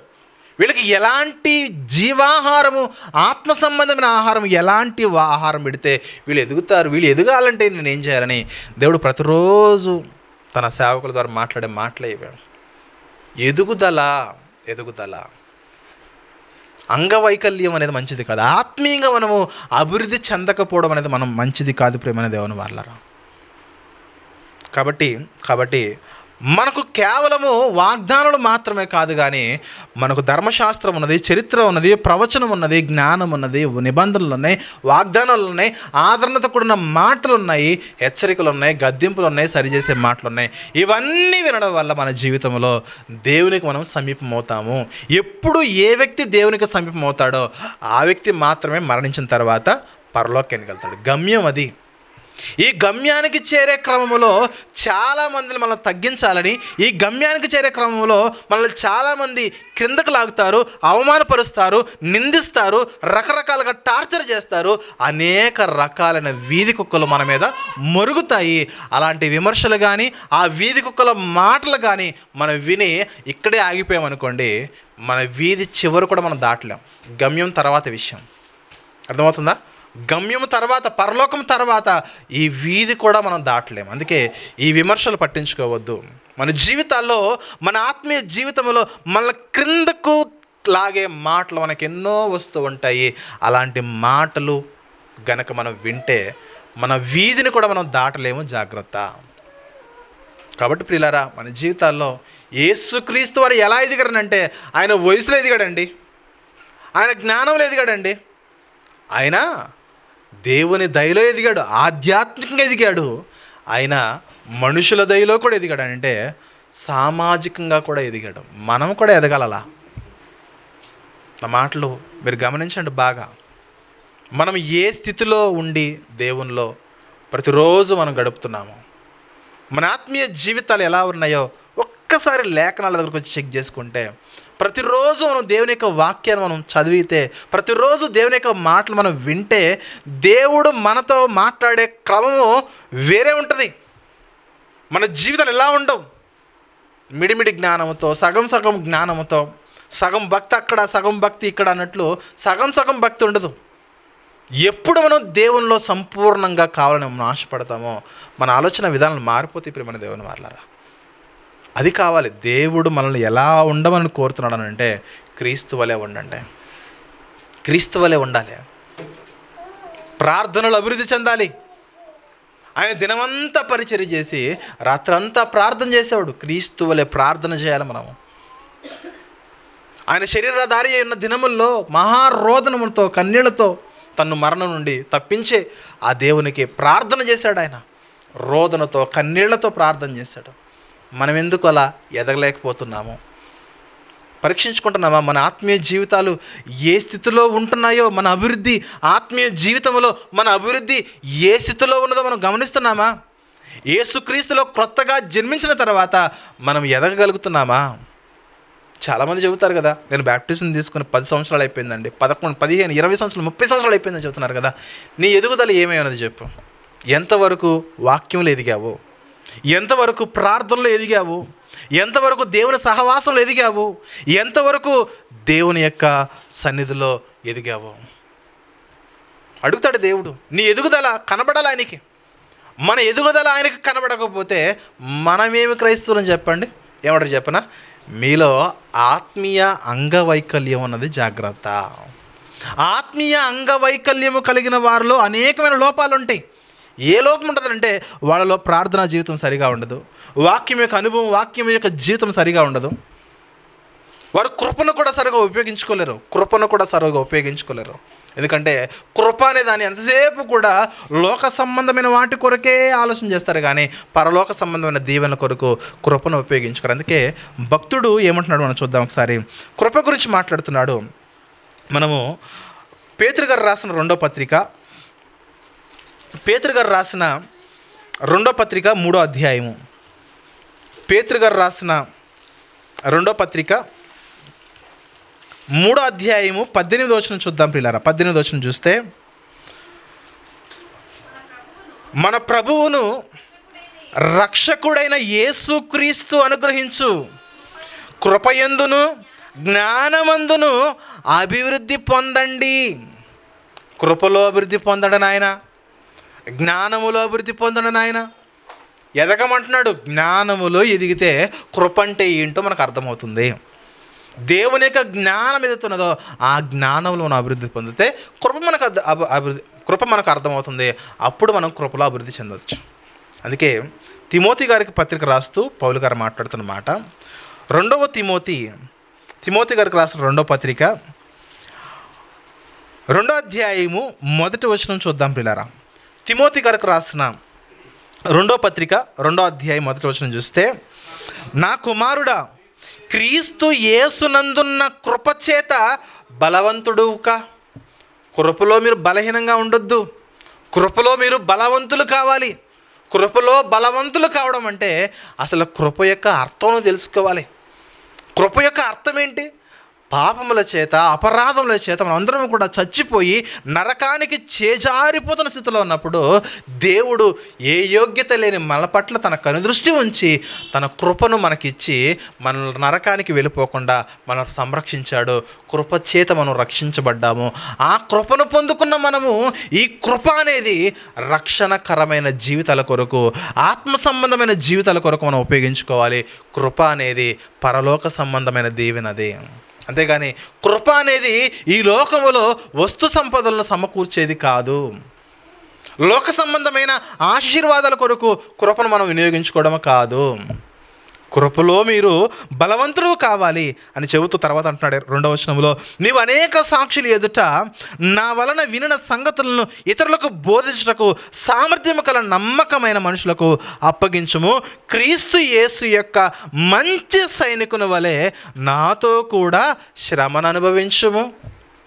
వీళ్ళకి ఎలాంటి జీవాహారము, ఆత్మ సంబంధమైన ఆహారం, ఎలాంటి ఆహారం పెడితే వీళ్ళు ఎదుగుతారు? వీళ్ళు ఎదగాలంటే నేను ఏం చేయాలని దేవుడు ప్రతిరోజు తన సేవకుల ద్వారా మాట్లాడే మాటలే ఇవి. ఎదుగుదల. అంగవైకల్యం అనేది మంచిది కాదు. ఆత్మీయంగా మనము అభివృద్ధి చెందకపోవడం అనేది మనం మంచిది కాదు ప్రేమైన దేవుని వాళ్ళరా. కాబట్టి మనకు కేవలము వాగ్దానాలు మాత్రమే కాదు, కానీ మనకు ధర్మశాస్త్రం ఉన్నది, చరిత్ర ఉన్నది, ప్రవచనం ఉన్నది, జ్ఞానం ఉన్నది, నిబంధనలు ఉన్నాయి, వాగ్దానాలు ఉన్నాయి, ఆదరణతో కూడిన మాటలు ఉన్నాయి, హెచ్చరికలు ఉన్నాయి, గద్దింపులు ఉన్నాయి, సరిచేసే మాటలు ఉన్నాయి. ఇవన్నీ వినడం వల్ల మన జీవితంలో దేవునికి మనం సమీపమవుతాము. ఎప్పుడు ఏ వ్యక్తి దేవునికి సమీపమవుతాడో ఆ వ్యక్తి మాత్రమే మరణించిన తర్వాత పరలోకానికి వెళ్తాడు. గమ్యం అది. ఈ గమ్యానికి చేరే క్రమంలో చాలామందిని మనం తగ్గించాలని, ఈ గమ్యానికి చేరే క్రమంలో మనల్ని చాలామంది క్రిందకు లాగుతారు, అవమానపరుస్తారు, నిందిస్తారు, రకరకాలుగా టార్చర్ చేస్తారు. అనేక రకాలైన వీధి కుక్కలు మన మీద మరుగుతాయి. అలాంటి విమర్శలు కానీ, ఆ వీధి కుక్కల మాటలు కానీ మనం విని ఇక్కడే ఆగిపోయామనుకోండి, మన వీధి చివరి కూడా మనం దాటలేం. గమ్యం తర్వాత విషయం అర్థమవుతుందా? గమ్యం తర్వాత, పరలోకం తర్వాత ఈ వీధి కూడా మనం దాటలేము. అందుకే ఈ విమర్శలు పట్టించుకోవద్దు. మన జీవితాల్లో, మన ఆత్మీయ జీవితంలో మన క్రిందకు లాగే మాటలు మనకు ఎన్నో వస్తూ ఉంటాయి. అలాంటి మాటలు గనక మనం వింటే మన వీధిని కూడా మనం దాటలేము. జాగ్రత్త. కాబట్టి ప్రియులారా, మన జీవితాల్లో యేసుక్రీస్తు వారు ఎలా ఎదిగారనంటే ఆయన వయసులో ఎదిగాడండి, ఆయన జ్ఞానంలో ఎదిగాడండి, ఆయన దేవుని దయలో ఎదిగాడు, ఆధ్యాత్మికంగా ఎదిగాడు, ఆయన మనుషుల దయలో కూడా ఎదిగాడు, అంటే సామాజికంగా కూడా ఎదిగాడు. మనం కూడా ఎదగాలలా. నా మాటలు మీరు గమనించండి బాగా. మనం ఏ స్థితిలో ఉండి దేవునిలో ప్రతిరోజు మనం గడుపుతున్నాము, మన ఆత్మీయ జీవితాలు ఎలా ఉన్నాయో ఒక్కసారి లేఖనాల దగ్గరకు వచ్చి చెక్ చేసుకుంటే, ప్రతిరోజు మనం దేవుని యొక్క వాక్యాన్ని మనం చదివితే, ప్రతిరోజు దేవుని యొక్క మాటలు మనం వింటే, దేవుడు మనతో మాట్లాడే క్రమము వేరే ఉంటుంది. మన జీవితాలు ఎలా ఉండవు, మిడిమిడి జ్ఞానంతో, సగం సగం జ్ఞానంతో, సగం భక్తి అక్కడ సగం భక్తి ఇక్కడ అన్నట్లు సగం సగం భక్తి ఉండదు. ఎప్పుడు మనం దేవునిలో సంపూర్ణంగా కావాలని మనం ఆశపడతామో మన ఆలోచన విధానాలు మారిపోతే ఇప్పుడు మన దేవుని వారలారా, అది కావాలి. దేవుడు మనల్ని ఎలా ఉండమని కోరుతున్నాడు అంటే క్రీస్తు వలె ఉండండి, క్రీస్తు వలె ఉండాలి. ప్రార్థనలు అభివృద్ధి చెందాలి. ఆయన దినమంతా పరిచర్య చేసి రాత్రంతా ప్రార్థన చేసేవాడు. క్రీస్తు వలె ప్రార్థన చేయాలి మనము. ఆయన శరీరధారి అయిన దినముల్లో మహారోదనములతో కన్నీళ్లతో తన్ను మరణం నుండి తప్పించే ఆ దేవునికి ప్రార్థన చేశాడు. ఆయన రోదనతో కన్నీళ్లతో ప్రార్థన చేశాడు. మనం ఎందుకు అలా ఎదగలేకపోతున్నాము? పరీక్షించుకుంటున్నామా? మన ఆత్మీయ జీవితాలు ఏ స్థితిలో ఉంటున్నాయో, మన అభివృద్ధి, ఆత్మీయ జీవితంలో మన అభివృద్ధి ఏ స్థితిలో ఉన్నదో మనం గమనిస్తున్నామా? యేసుక్రీస్తులో క్రొత్తగా జన్మించిన తర్వాత మనం ఎదగగలుగుతున్నామా? చాలామంది చెబుతారు కదా, నేను బ్యాప్టిజం తీసుకుని 10 సంవత్సరాలు అయిపోయిందండి, 11, 15, 20 సంవత్సరాలు, 30 సంవత్సరాలు అయిపోయిందని చెబుతున్నారు కదా. నీ ఎదుగుదల ఏమేమన్నది చెప్పు. ఎంతవరకు వాక్యంలో ఎదిగావు? ఎంతవరకు ప్రార్థనలో ఎదిగావు? ఎంతవరకు దేవుని సహవాసంలో ఎదిగావు? ఎంతవరకు దేవుని యొక్క సన్నిధిలో ఎదిగావు? అడుగుతాడు దేవుడు. నీ ఎదుగుదల కనబడాలి ఆయనకి. మన ఎదుగుదల ఆయనకి కనబడకపోతే మనమేమి క్రైస్తవులని చెప్పండి? ఏమంటారు చెప్పనా? మీలో ఆత్మీయ అంగవైకల్యం అన్నది జాగ్రత్త. ఆత్మీయ అంగవైకల్యము కలిగిన వారిలో అనేకమైన లోపాలు ఉంటాయి. ఏ లోపం ఉంటుందంటే వాళ్ళలో ప్రార్థనా జీవితం సరిగా ఉండదు, వాక్యం యొక్క అనుభవం, వాక్యం యొక్క జీవితం సరిగా ఉండదు. వారు కృపను కూడా సరిగా ఉపయోగించుకోలేరు. ఎందుకంటే కృప అనే దాన్ని ఎంతసేపు కూడా లోక సంబంధమైన వాటి కొరకే ఆలోచన చేస్తారు, కానీ పరలోక సంబంధమైన దీవెనల కొరకు కృపను ఉపయోగించుకోరు. అందుకే భక్తుడు ఏమంటున్నాడు మనం చూద్దాం ఒకసారి. కృప గురించి మాట్లాడుతున్నాడు. మనము పేతురు గారు రాసిన రెండో పత్రిక 3వ అధ్యాయము, పేతురు గారు రాసిన రెండో పత్రిక 3వ అధ్యాయము 18వ వచనం చూద్దాం ప్రియులారా. 18వ వచనం చూస్తే, మన ప్రభువును రక్షకుడైన యేసుక్రీస్తు అనుగ్రహించు కృపయందును జ్ఞానమందును అభివృద్ధి పొందండి. కృపలో అభివృద్ధి పొందడం నాయన, జ్ఞానములో అభివృద్ధి పొందడం నాయన. ఎదగమంటున్నాడు. జ్ఞానములో ఎదిగితే కృప అంటే ఏంటో మనకు అర్థమవుతుంది. దేవుని యొక్క జ్ఞానం ఏదైతున్నదో ఆ జ్ఞానంలో మనం అభివృద్ధి పొందితే కృప మనకు అర్థమవుతుంది. అప్పుడు మనం కృపలో అభివృద్ధి చెందవచ్చు. అందుకే తిమోతి గారికి పత్రిక రాస్తూ పౌలు గారు మాట్లాడుతున్న మాట, 2వ తిమోతి గారికి రాసిన 2వ పత్రిక 2వ అధ్యాయము 1వ వచనం చూద్దాం పిల్లరా. తిమోతి గారికి రాసిన 2వ పత్రిక 2వ అధ్యాయం 1వ వచనం చూస్తే, నా కుమారుడా, క్రీస్తు యేసునందున్న కృపచేత బలవంతుడుగా. కృపలో మీరు బలహీనంగా ఉండొద్దు, కృపలో మీరు బలవంతులు కావాలి. కృపలో బలవంతులు కావడం అంటే అసలు కృప యొక్క అర్థం తెలుసుకోవాలి. కృప యొక్క అర్థం ఏంటి? పాపముల చేత, అపరాధముల చేత మనం అందరం కూడా చచ్చిపోయి నరకానికి చేజారిపోతున్న స్థితిలో ఉన్నప్పుడు దేవుడు ఏ యోగ్యత లేని మన పట్ల తన కనుదృష్టి ఉంచి తన కృపను మనకిచ్చి మన నరకానికి వెళ్ళిపోకుండా మనం సంరక్షించాడు. కృప చేత మనం రక్షించబడ్డాము. ఆ కృపను పొందుకున్న మనము ఈ కృప అనేది రక్షణకరమైన జీవితాల కొరకు, ఆత్మ సంబంధమైన జీవితాల కొరకు మనం ఉపయోగించుకోవాలి. కృప అనేది పరలోక సంబంధమైన దీవెనది. అంతేగాని కృప అనేది ఈ లోకములో వస్తు సంపదలను సమకూర్చేది కాదు. లోక సంబంధమైన ఆశీర్వాదాల కొరకు కృపను మనం వినియోగించుకోవడం కాదు. కృపలో మీరు బలవంతుడు కావాలి అని చెబుతూ తర్వాత అంటున్నాడు 2వ వచనంలో, నీవు అనేక సాక్షులు ఎదుట నా వలన వినిన సంగతులను ఇతరులకు బోధించుటకు సామర్థ్యము కల నమ్మకమైన మనుషులకు అప్పగించుము. క్రీస్తు యేసు యొక్క మంచి సైనికుని వలె నాతో కూడా శ్రమను అనుభవించుము.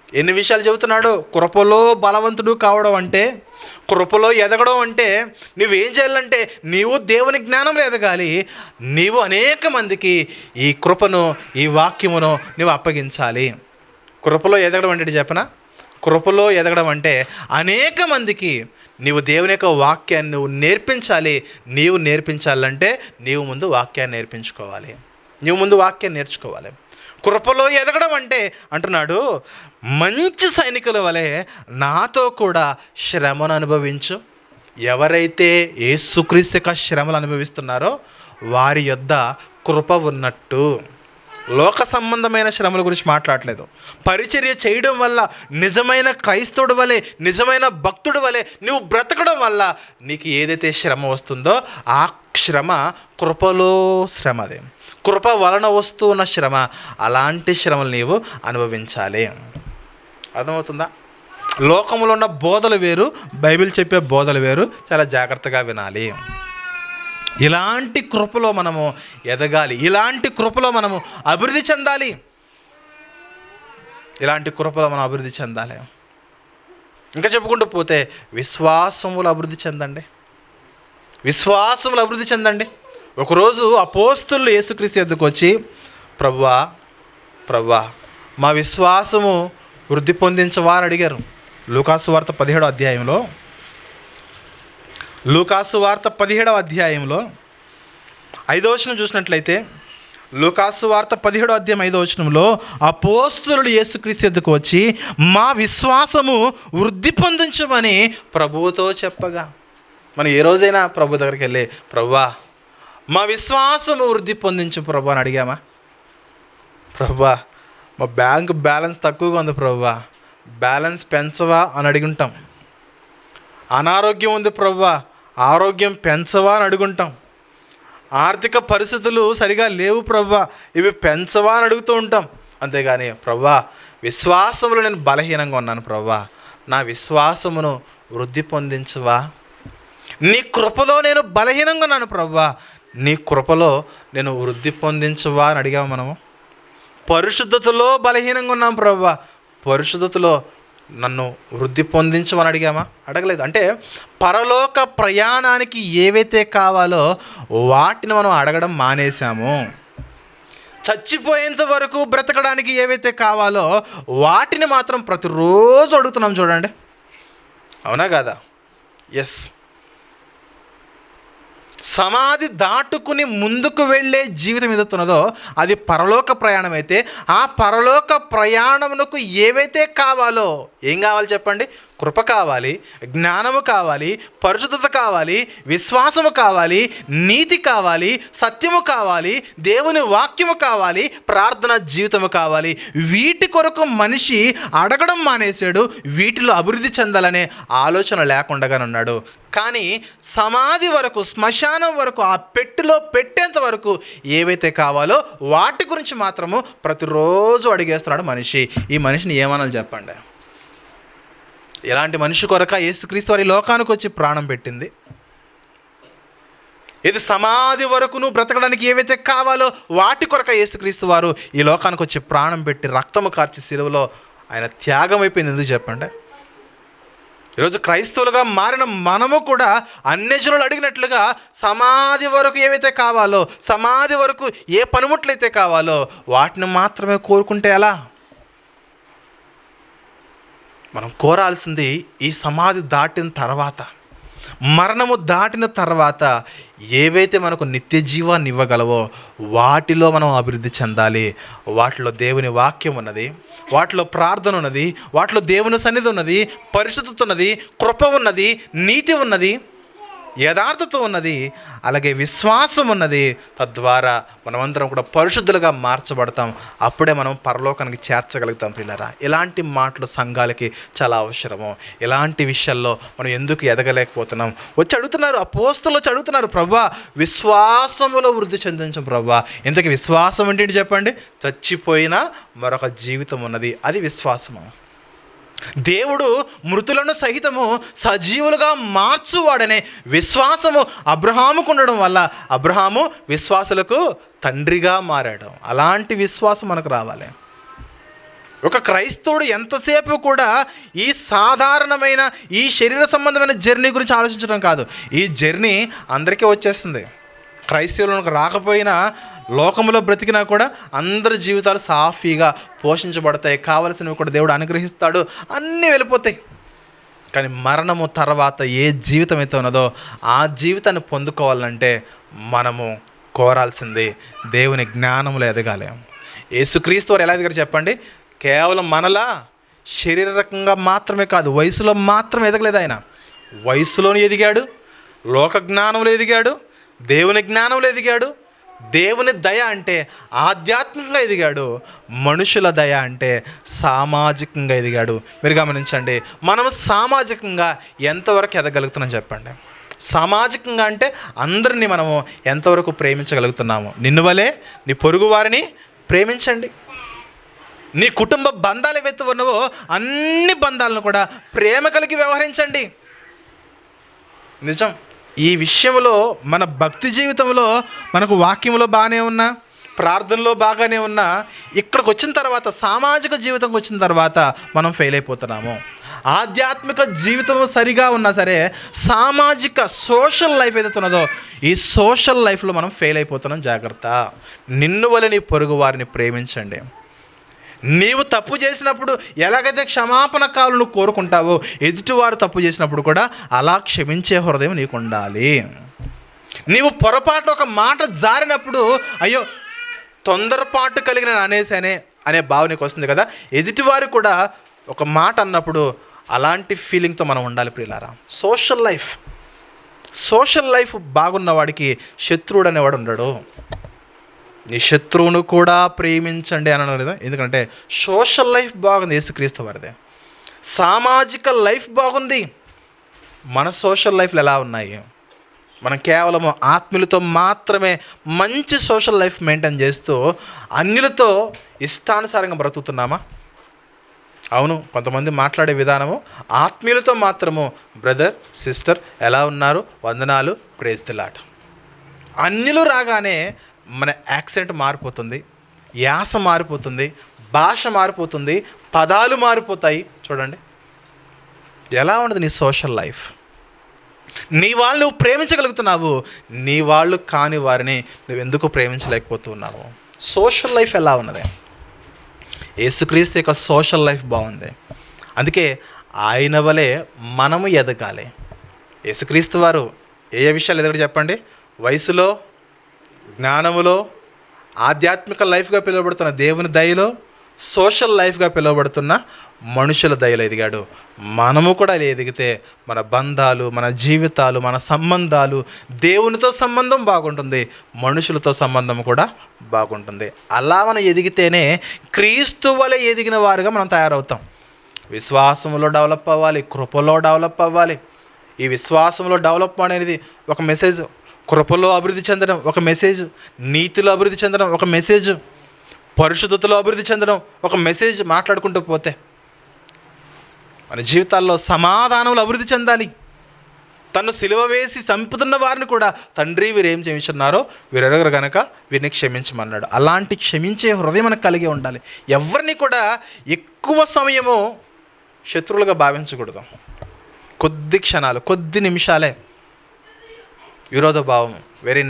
ఎన్ని విషయాలు చెబుతున్నాడు? కృపలో బలవంతుడు కావడం అంటే, కృపలో ఎదగడం అంటే నువ్వేం చేయాలంటే నీవు దేవుని జ్ఞానంలో ఎదగాలి. నీవు అనేక మందికి ఈ కృపను, ఈ వాక్యమును నువ్వు అప్పగించాలి. కృపలో ఎదగడం అంటే చెప్పనా? కృపలో ఎదగడం అంటే అనేక మందికి నీవు దేవుని యొక్క వాక్యాన్ని నువ్వు నేర్పించాలి. నీవు నేర్పించాలంటే నీవు ముందు వాక్యాన్ని నేర్పించుకోవాలి. నీవు ముందు వాక్యాన్ని నేర్చుకోవాలి. కృపలో ఎదగడం అంటే అంటున్నాడు, మంచి సైనికుల వలె నాతో కూడా శ్రమను అనుభవించు. ఎవరైతే యేసుక్రీస్తు యొక్క శ్రమలు అనుభవిస్తున్నారో వారి యొద్ద కృప ఉన్నట్టు. లోక సంబంధమైన శ్రమల గురించి మాట్లాడలేదు. పరిచర్య చేయడం వల్ల నిజమైన క్రైస్తవుడి వలె, నిజమైన భక్తుడి వలె నువ్వు బ్రతకడం వల్ల నీకు ఏదైతే శ్రమ వస్తుందో ఆ శ్రమ కృపలో శ్రమ. అదే కృప వలన వస్తున్న శ్రమ. అలాంటి శ్రమలు నీవు అనుభవించాలి. అర్థమవుతుందా? లోకంలో ఉన్న బోధలు వేరు, బైబిల్ చెప్పే బోధలు వేరు. చాలా జాగ్రత్తగా వినాలి. ఇలాంటి కృపలో మనము ఎదగాలి. ఇలాంటి కృపలో మనము అభివృద్ధి చెందాలి. ఇలాంటి కృపలో మనం అభివృద్ధి చెందాలి. ఇంకా చెప్పుకుంటూ పోతే విశ్వాసములు అభివృద్ధి చెందండి. విశ్వాసములు అభివృద్ధి చెందండి. ఒకరోజు అపోస్తులు యేసుక్రీస్తు యొద్దకు వచ్చి, ప్రభువా మా విశ్వాసము వృద్ధి పొందించవారు అడిగారు. లూకాసు వార్త 17వ అధ్యాయంలో 5వ వచనం చూసినట్లయితే, లూకాసు వార్త 17వ అధ్యాయం 5వ వచనంలో అపోస్తులు యేసుక్రీస్తు యొద్దకు వచ్చి మా విశ్వాసము వృద్ధి పొందించమని ప్రభువుతో చెప్పగా, మనం ఏ రోజైనా ప్రభు దగ్గరికి వెళ్ళి ప్రభువా మా విశ్వాసము వృద్ధి పొందించు ప్రభు అని అడిగామా? ప్రభువా మా బ్యాంక్ బ్యాలెన్స్ తక్కువగా ఉంది ప్రభువా, బ్యాలెన్స్ పెంచవా అని అడుగుంటాం. అనారోగ్యం ఉంది ప్రభువా, ఆరోగ్యం పెంచవా అని అడుగుంటాం. ఆర్థిక పరిస్థితులు సరిగా లేవు ప్రభువా, ఇవి పెంచవా అని అడుగుతూ ఉంటాం. అంతేగాని ప్రభువా విశ్వాసములో నేను బలహీనంగా ఉన్నాను ప్రభువా, నా విశ్వాసమును వృద్ధి పొందించవా. నీ కృపలో నేను బలహీనంగా ఉన్నాను ప్రభువా, నీ కృపలో నేను వృద్ధి పొందించవా అని అడిగాము మనము. పరిశుద్ధతలో బలహీనంగా ఉన్నాం ప్రభువా, పరిశుద్ధతలో నన్ను వృద్ధి పొందించమని అడిగామా? అడగలేదు. అంటే పరలోక ప్రయాణానికి ఏవైతే కావాలో వాటిని మనం అడగడం మానేశాము. చచ్చిపోయేంత వరకు బ్రతకడానికి ఏవైతే కావాలో వాటిని మాత్రం ప్రతిరోజు అడుగుతున్నాం. చూడండి, అవునా కాదా? ఎస్. సమాధి దాటుకుని ముందుకు వెళ్ళే జీవితం ఏదవుతున్నదో అది పరలోక ప్రయాణం అయితే, ఆ పరలోక ప్రయాణమునకు ఏవైతే కావాలో, ఏం కావాలి చెప్పండి? కృప కావాలి, జ్ఞానము కావాలి, పరిశుద్ధత కావాలి, విశ్వాసము కావాలి, నీతి కావాలి, సత్యము కావాలి, దేవుని వాక్యము కావాలి, ప్రార్థన జీవితము కావాలి. వీటి కొరకు మనిషి అడగడం మానేశాడు. వీటిలో అభివృద్ధి చెందాలనే ఆలోచన లేకుండానే. కానీ సమాధి వరకు, శ్మశానం వరకు, ఆ పెట్టెలో పెట్టేంత వరకు ఏవైతే కావాలో వాటి గురించి మాత్రము ప్రతిరోజు అడిగేస్తున్నాడు మనిషి. ఈ మనిషిని ఏమనాలి చెప్పండి? ఎలాంటి మనిషి కొరక యేసుక్రీస్తు వారి లోకానికి వచ్చి ప్రాణం పెట్టింది? ఇది సమాధి వరకు నువ్వు బ్రతకడానికి ఏవైతే కావాలో వాటి కొరక యేసుక్రీస్తు వారు ఈ లోకానికి వచ్చి ప్రాణం పెట్టి రక్తము కార్చి సిలువలో ఆయన త్యాగం అయిపోయింది. ఎందుకు చెప్పండి? ఈరోజు క్రైస్తవులుగా మారిన మనము కూడా అన్యజనులు అడిగినట్లుగా సమాధి వరకు ఏవైతే కావాలో, సమాధి వరకు ఏ పనిముట్లయితే కావాలో వాటిని మాత్రమే కోరుకుంటే ఎలా? మనం కోరాల్సింది ఈ సమాధి దాటిన తర్వాత, మరణము దాటిన తర్వాత ఏవైతే మనకు నిత్య జీవాన్ని ఇవ్వగలవో వాటిలో మనం అభివృద్ధి చెందాలి. వాటిలో దేవుని వాక్యం ఉన్నది, వాటిలో ప్రార్థన ఉన్నది, వాటిలో దేవుని సన్నిధి ఉన్నది, పరిశుద్ధత ఉన్నది, కృప ఉన్నది, నీతి ఉన్నది. యథార్థత ఉన్నది, అలాగే విశ్వాసం ఉన్నది. తద్వారా మనమందరం కూడా పరిశుద్ధులుగా మార్చబడతాం. అప్పుడే మనం పరలోకానికి చేర్చగలుగుతాం ప్రియులారా. ఇలాంటి మాటలు సంఘాలకి చాలా అవసరము. ఇలాంటి విషయాల్లో మనం ఎందుకు ఎదగలేకపోతున్నాం? వచ్చి అడుగుతున్నారు, అపోస్తలులు వచ్చి అడుగుతున్నారు, ప్రభువా విశ్వాసములో వృద్ధి చెందించం ప్రభువా. ఇంతకీ విశ్వాసం ఏంటి చెప్పండి? చచ్చిపోయిన మరొక జీవితం ఉన్నది, అది విశ్వాసము. దేవుడు మృతులను సహితము సజీవులుగా మార్చువాడనే విశ్వాసము అబ్రహాముకు ఉండడం వల్ల అబ్రహాము విశ్వాసులకు తండ్రిగా మారాడు. అలాంటి విశ్వాసం మనకు రావాలి. ఒక క్రైస్తవుడు ఎంతసేపు కూడా ఈ సాధారణమైన ఈ శరీర సంబంధమైన జర్నీ గురించి ఆలోచించడం కాదు. ఈ జర్నీ అందరికీ వచ్చేస్తుంది. క్రైస్తవులకు రాకపోయినా, లోకంలో బ్రతికినా కూడా అందరి జీవితాలు సాఫీగా పోషించబడతాయి. కావలసినవి కూడా దేవుడు అనుగ్రహిస్తాడు, అన్నీ వెళ్ళిపోతాయి. కానీ మరణము తర్వాత ఏ జీవితం అయితే ఉన్నదో ఆ జీవితాన్ని పొందుకోవాలంటే మనము కోరాల్సింది దేవుని జ్ఞానంలో ఎదగాలి. యేసుక్రీస్తు వారు ఎలా ఎదిగారు చెప్పండి? కేవలం మనలా శారీరకంగా మాత్రమే కాదు, వయసులో మాత్రం ఎదగలేదు. ఆయన వయసులోని ఎదిగాడు, లోక జ్ఞానంలో ఎదిగాడు, దేవుని జ్ఞానంలో ఎదిగాడు. దేవుని దయ అంటే ఆధ్యాత్మికంగా ఎదిగాడు, మనుషుల దయ అంటే సామాజికంగా ఎదిగాడు. మీరు గమనించండి, మనం సామాజికంగా ఎంతవరకు ఎదగలుగుతున్నాం చెప్పండి? సామాజికంగా అంటే అందరినీ మనము ఎంతవరకు ప్రేమించగలుగుతున్నాము? నిన్ను వలే నీ పొరుగు వారిని ప్రేమించండి. నీ కుటుంబ బంధాలు ఏవైతే ఉన్నావో అన్ని బంధాలను కూడా ప్రేమ కలిగి వ్యవహరించండి. నిజం. ఈ విషయంలో మన భక్తి జీవితంలో మనకు వాక్యంలో బాగానే ఉన్నా, ప్రార్థనలో బాగానే ఉన్నా, ఇక్కడికి వచ్చిన తర్వాత సామాజిక జీవితంకి వచ్చిన తర్వాత మనం ఫెయిల్ అయిపోతున్నాము. ఆధ్యాత్మిక జీవితం సరిగా ఉన్నా సరే సామాజిక సోషల్ లైఫ్ ఏదైతే ఉన్నదో ఈ సోషల్ లైఫ్లో మనం ఫెయిల్ అయిపోతున్నాం. జాగ్రత్త. నిన్ను వలె నీ పొరుగు వారిని ప్రేమించండి. నీవు తప్పు చేసినప్పుడు ఎలాగైతే క్షమాపణ కావాలని నువ్వు కోరుకుంటావో, ఎదుటివారు తప్పు చేసినప్పుడు కూడా అలా క్షమించే హృదయం నీకు ఉండాలి. నీవు పొరపాటు ఒక మాట జారినప్పుడు అయ్యో తొందరపాటు కలిగిన అనేసానే అనే భావన నీకు వస్తుంది కదా. ఎదుటివారు కూడా ఒక మాట అన్నప్పుడు అలాంటి ఫీలింగ్తో మనం ఉండాలి ప్రియులారా. సోషల్ లైఫ్ బాగున్న వాడికి శత్రువుడు అనేవాడు ఉండడు. నీ శత్రువును కూడా ప్రేమించండి అని అన్నారు కదా. ఎందుకంటే సోషల్ లైఫ్ బాగుంది యేసుక్రీస్తు వారిదే. సామాజిక లైఫ్ బాగుంది. మన సోషల్ లైఫ్లు ఎలా ఉన్నాయి? మనం కేవలం ఆత్మీయులతో మాత్రమే మంచి సోషల్ లైఫ్ మెయింటైన్ చేస్తూ అన్యులతో ఇష్టానుసారంగా బ్రతుకుతున్నామా? అవును, కొంతమంది మాట్లాడే విధానము ఆత్మీయులతో మాత్రము బ్రదర్ సిస్టర్ ఎలా ఉన్నారు, వందనాలు, ప్రైజ్ ది లార్డ్. అన్యులు రాగానే మన యాక్సెంట్ మారిపోతుంది, యాస మారిపోతుంది, భాష మారిపోతుంది, పదాలు మారిపోతాయి. చూడండి ఎలా ఉండదు నీ సోషల్ లైఫ్. నీ వాళ్ళు నువ్వు ప్రేమించగలుగుతున్నావు, నీ వాళ్ళు కాని వారిని నువ్వు ఎందుకు ప్రేమించలేకపోతున్నావు? సోషల్ లైఫ్ ఎలా ఉన్నది? యేసుక్రీస్తు యొక్క సోషల్ లైఫ్ బాగుంది. అందుకే ఆయన వలె మనము ఎదగాలి. యేసుక్రీస్తు వారు ఏ విషయాలు ఎదగడు చెప్పండి? వయసులో, జ్ఞానములో, ఆధ్యాత్మిక లైఫ్గా పిలువబడుతున్న దేవుని దయలో, సోషల్ లైఫ్గా పిలువబడుతున్న మనుషుల దయలో ఎదిగాడు. మనము కూడా ఇలా ఎదిగితే మన బంధాలు, మన జీవితాలు, మన సంబంధాలు, దేవునితో సంబంధం బాగుంటుంది, మనుషులతో సంబంధం కూడా బాగుంటుంది. అలా మనం ఎదిగితేనే క్రీస్తు వలె ఎదిగిన వారుగా మనం తయారవుతాం. విశ్వాసంలో డెవలప్ అవ్వాలి, కృపలో డెవలప్ అవ్వాలి. ఈ విశ్వాసంలో డెవలప్ అనేది ఒక మెసేజ్, కృపలో అభివృద్ధి చెందడం ఒక మెసేజ్, నీతిలో అభివృద్ధి చెందడం ఒక మెసేజ్, పరిశుద్ధతలో అభివృద్ధి చెందడం ఒక మెసేజ్. మాట్లాడుకుంటూ పోతే మన జీవితాల్లో సమాధానంలో అభివృద్ధి చెందాలి. తను సిలువ వేసి చంపుతున్న వారిని కూడా తండ్రి వీరేం చేయించున్నారో వీరెరగరు గనక వీరిని క్షమించమన్నాడు. అలాంటి క్షమించే హృదయం మనకు కలిగి ఉండాలి. ఎవరిని కూడా ఎక్కువ సమయము శత్రువులుగా భావించకూడదు. కొద్ది క్షణాలు, కొద్ది నిమిషాలే విరోధ భావం. వెరీ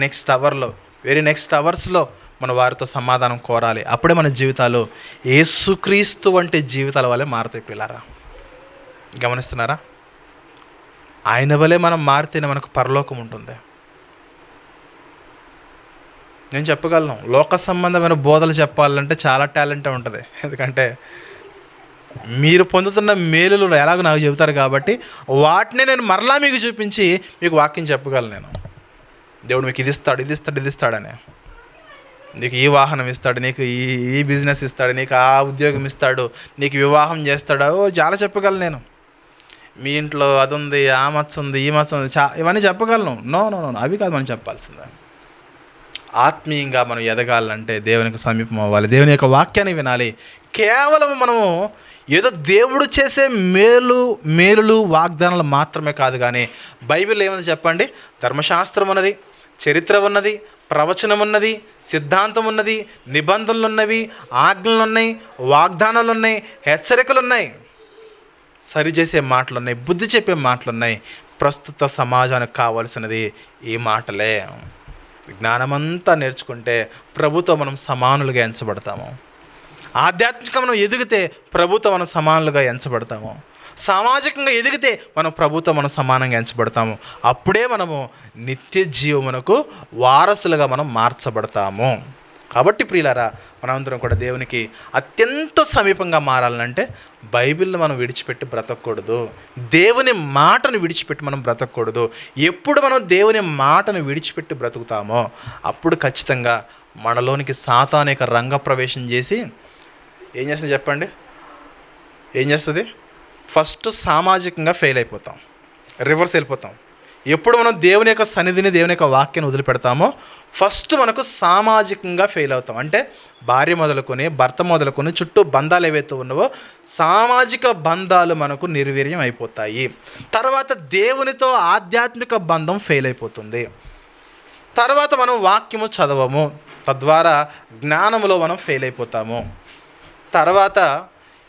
నెక్స్ట్ అవర్స్లో మన వారితో సమాధానం కోరాలి. అప్పుడే మన జీవితాలు యేసుక్రీస్తు వంటి జీవితాల వల్లే మారుతాయి పిల్లారా. గమనిస్తున్నారా? ఆయన వల్లే మనం మారితేనే మనకు పరలోకం ఉంటుంది. నేను చెప్పగలను, లోక సంబంధమైన బోధలు చెప్పాలంటే చాలా టాలెంట్ ఉంటుంది. ఎందుకంటే మీరు పొందుతున్న మేలులు ఎలాగో నాకు చెబుతారు కాబట్టి వాటినే నేను మరలా మీకు చూపించి మీకు వాక్యం చెప్పగలను. నేను దేవుడు మీకు ఇది ఇస్తాడు, ఇది ఇస్తాడు, ఇది ఇస్తాడని, నీకు ఈ వాహనం ఇస్తాడు, నీకు ఈ ఈ బిజినెస్ ఇస్తాడు, నీకు ఆ ఉద్యోగం ఇస్తాడు, నీకు వివాహం చేస్తాడు, చాలా చెప్పగలను నేను. మీ ఇంట్లో అది ఉంది, ఆ మచ్చ ఉంది, ఈ మచ్చ ఉంది, ఇవన్నీ చెప్పగలను. నో నో నో అవి కాదు మనం చెప్పాల్సిందే. ఆత్మీయంగా మనం ఎదగాలంటే దేవునికి సమీపం అవ్వాలి, దేవుని యొక్క వాక్యాన్ని వినాలి. కేవలం మనము ఏదో దేవుడు చేసే మేలులు వాగ్దానాలు మాత్రమే కాదు, కానీ బైబిల్ ఏమని చెప్పండి, ధర్మశాస్త్రం ఉన్నది, చరిత్ర ఉన్నది, ప్రవచనం ఉన్నది, సిద్ధాంతం ఉన్నది, నిబంధనలు ఉన్నవి, ఆజ్ఞలు ఉన్నాయి, వాగ్దానాలు ఉన్నాయి, హెచ్చరికలు ఉన్నాయి, సరిచేసే మాటలు ఉన్నాయి, బుద్ధి చెప్పే మాటలు ఉన్నాయి. ప్రస్తుత సమాజానికి కావాల్సినది ఈ మాటలే. జ్ఞానమంతా నేర్చుకుంటే ప్రభుతో మనం సమానులుగా ఎంచబడతాము. ఆధ్యాత్మికంగా మనం ఎదిగితే ప్రభుతో మనం సమానులుగా ఎంచబడతాము. సామాజికంగా ఎదిగితే మనం ప్రభుతో మనం సమానంగా ఎంచబడతాము. అప్పుడే మనము నిత్య జీవమునకు వారసులుగా మనం మార్చబడతాము. కాబట్టి ప్రియులారా, మనమందరం కూడా దేవునికి అత్యంత సమీపంగా మారాలంటే బైబిల్ని మనం విడిచిపెట్టి బ్రతకూడదు, దేవుని మాటను విడిచిపెట్టి మనం బ్రతకూడదు. ఎప్పుడు మనం దేవుని మాటను విడిచిపెట్టి బ్రతుకుతామో అప్పుడు ఖచ్చితంగా మనలోనికి సాతాను యొక్క రంగప్రవేశం చేసి ఏం చేస్తుంది చెప్పండి, ఏం చేస్తుంది? ఫస్ట్ సామాజికంగా ఫెయిల్ అయిపోతాం, రివర్స్ వెళ్ళిపోతాం. ఎప్పుడు మనం దేవుని యొక్క సన్నిధిని, దేవుని యొక్క వాక్యాన్ని వదిలిపెడతామో ఫస్ట్ మనకు సామాజికంగా ఫెయిల్ అవుతాం. అంటే భార్య మొదలుకొని, భర్త మొదలుకొని, చుట్టూ బంధాలు ఏవైతే ఉన్నావో సామాజిక బంధాలు మనకు నిర్వీర్యం అయిపోతాయి. తర్వాత దేవునితో ఆధ్యాత్మిక బంధం ఫెయిల్ అయిపోతుంది. తర్వాత మనం వాక్యము చదవము, తద్వారా జ్ఞానములో మనం ఫెయిల్ అయిపోతాము. తర్వాత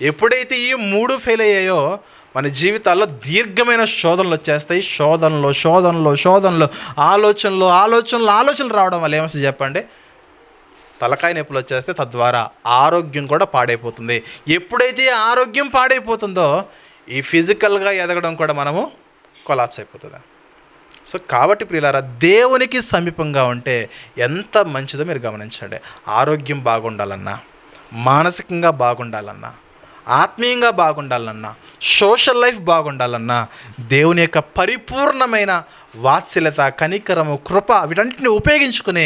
ఎప్పుడైతే ఈ 3 ఫెయిల్ అయ్యాయో మన జీవితాల్లో దీర్ఘమైన శోధనలు వచ్చేస్తాయి. శోధనలు ఆలోచనలు రావడం వల్ల ఏమొస్తుంది చెప్పండి, తలకాయ నొప్పులు వచ్చేస్తే తద్వారా ఆరోగ్యం కూడా పాడైపోతుంది. ఎప్పుడైతే ఆరోగ్యం పాడైపోతుందో ఈ ఫిజికల్గా ఎదగడం కూడా మనము కొలాప్స్ అయిపోతుంది. సో కాబట్టి ప్రియులారా, దేవునికి సమీపంగా ఉంటే ఎంత మంచిదో మీరు గమనించండి. ఆరోగ్యం బాగుండాలన్నా, మానసికంగా బాగుండాలన్నా, ఆత్మీయంగా బాగుండాలన్నా, సోషల్ లైఫ్ బాగుండాలన్నా దేవుని యొక్క పరిపూర్ణమైన వాత్సల్యత, కనికరము, కృప వీటన్నిటిని ఉపయోగించుకుని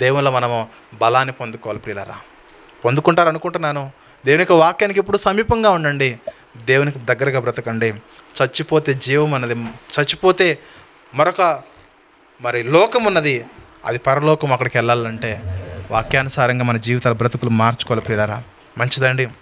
దేవునిలో మనము బలాన్ని పొందుకోవాలి. ప్రియులారా, పొందుకుంటారు అనుకుంటున్నాను. దేవుని యొక్క వాక్యానికి ఎప్పుడు సమీపంగా ఉండండి, దేవునికి దగ్గరగా బ్రతకండి. చచ్చిపోతే జీవం అన్నది, చచ్చిపోతే మరొక లోకం ఉన్నది, అది పరలోకం. అక్కడికి వెళ్ళాలంటే వాక్యానుసారంగా మన జీవితాల బ్రతుకులు మార్చుకోవాలి. ప్రియులారా, మంచిదండి.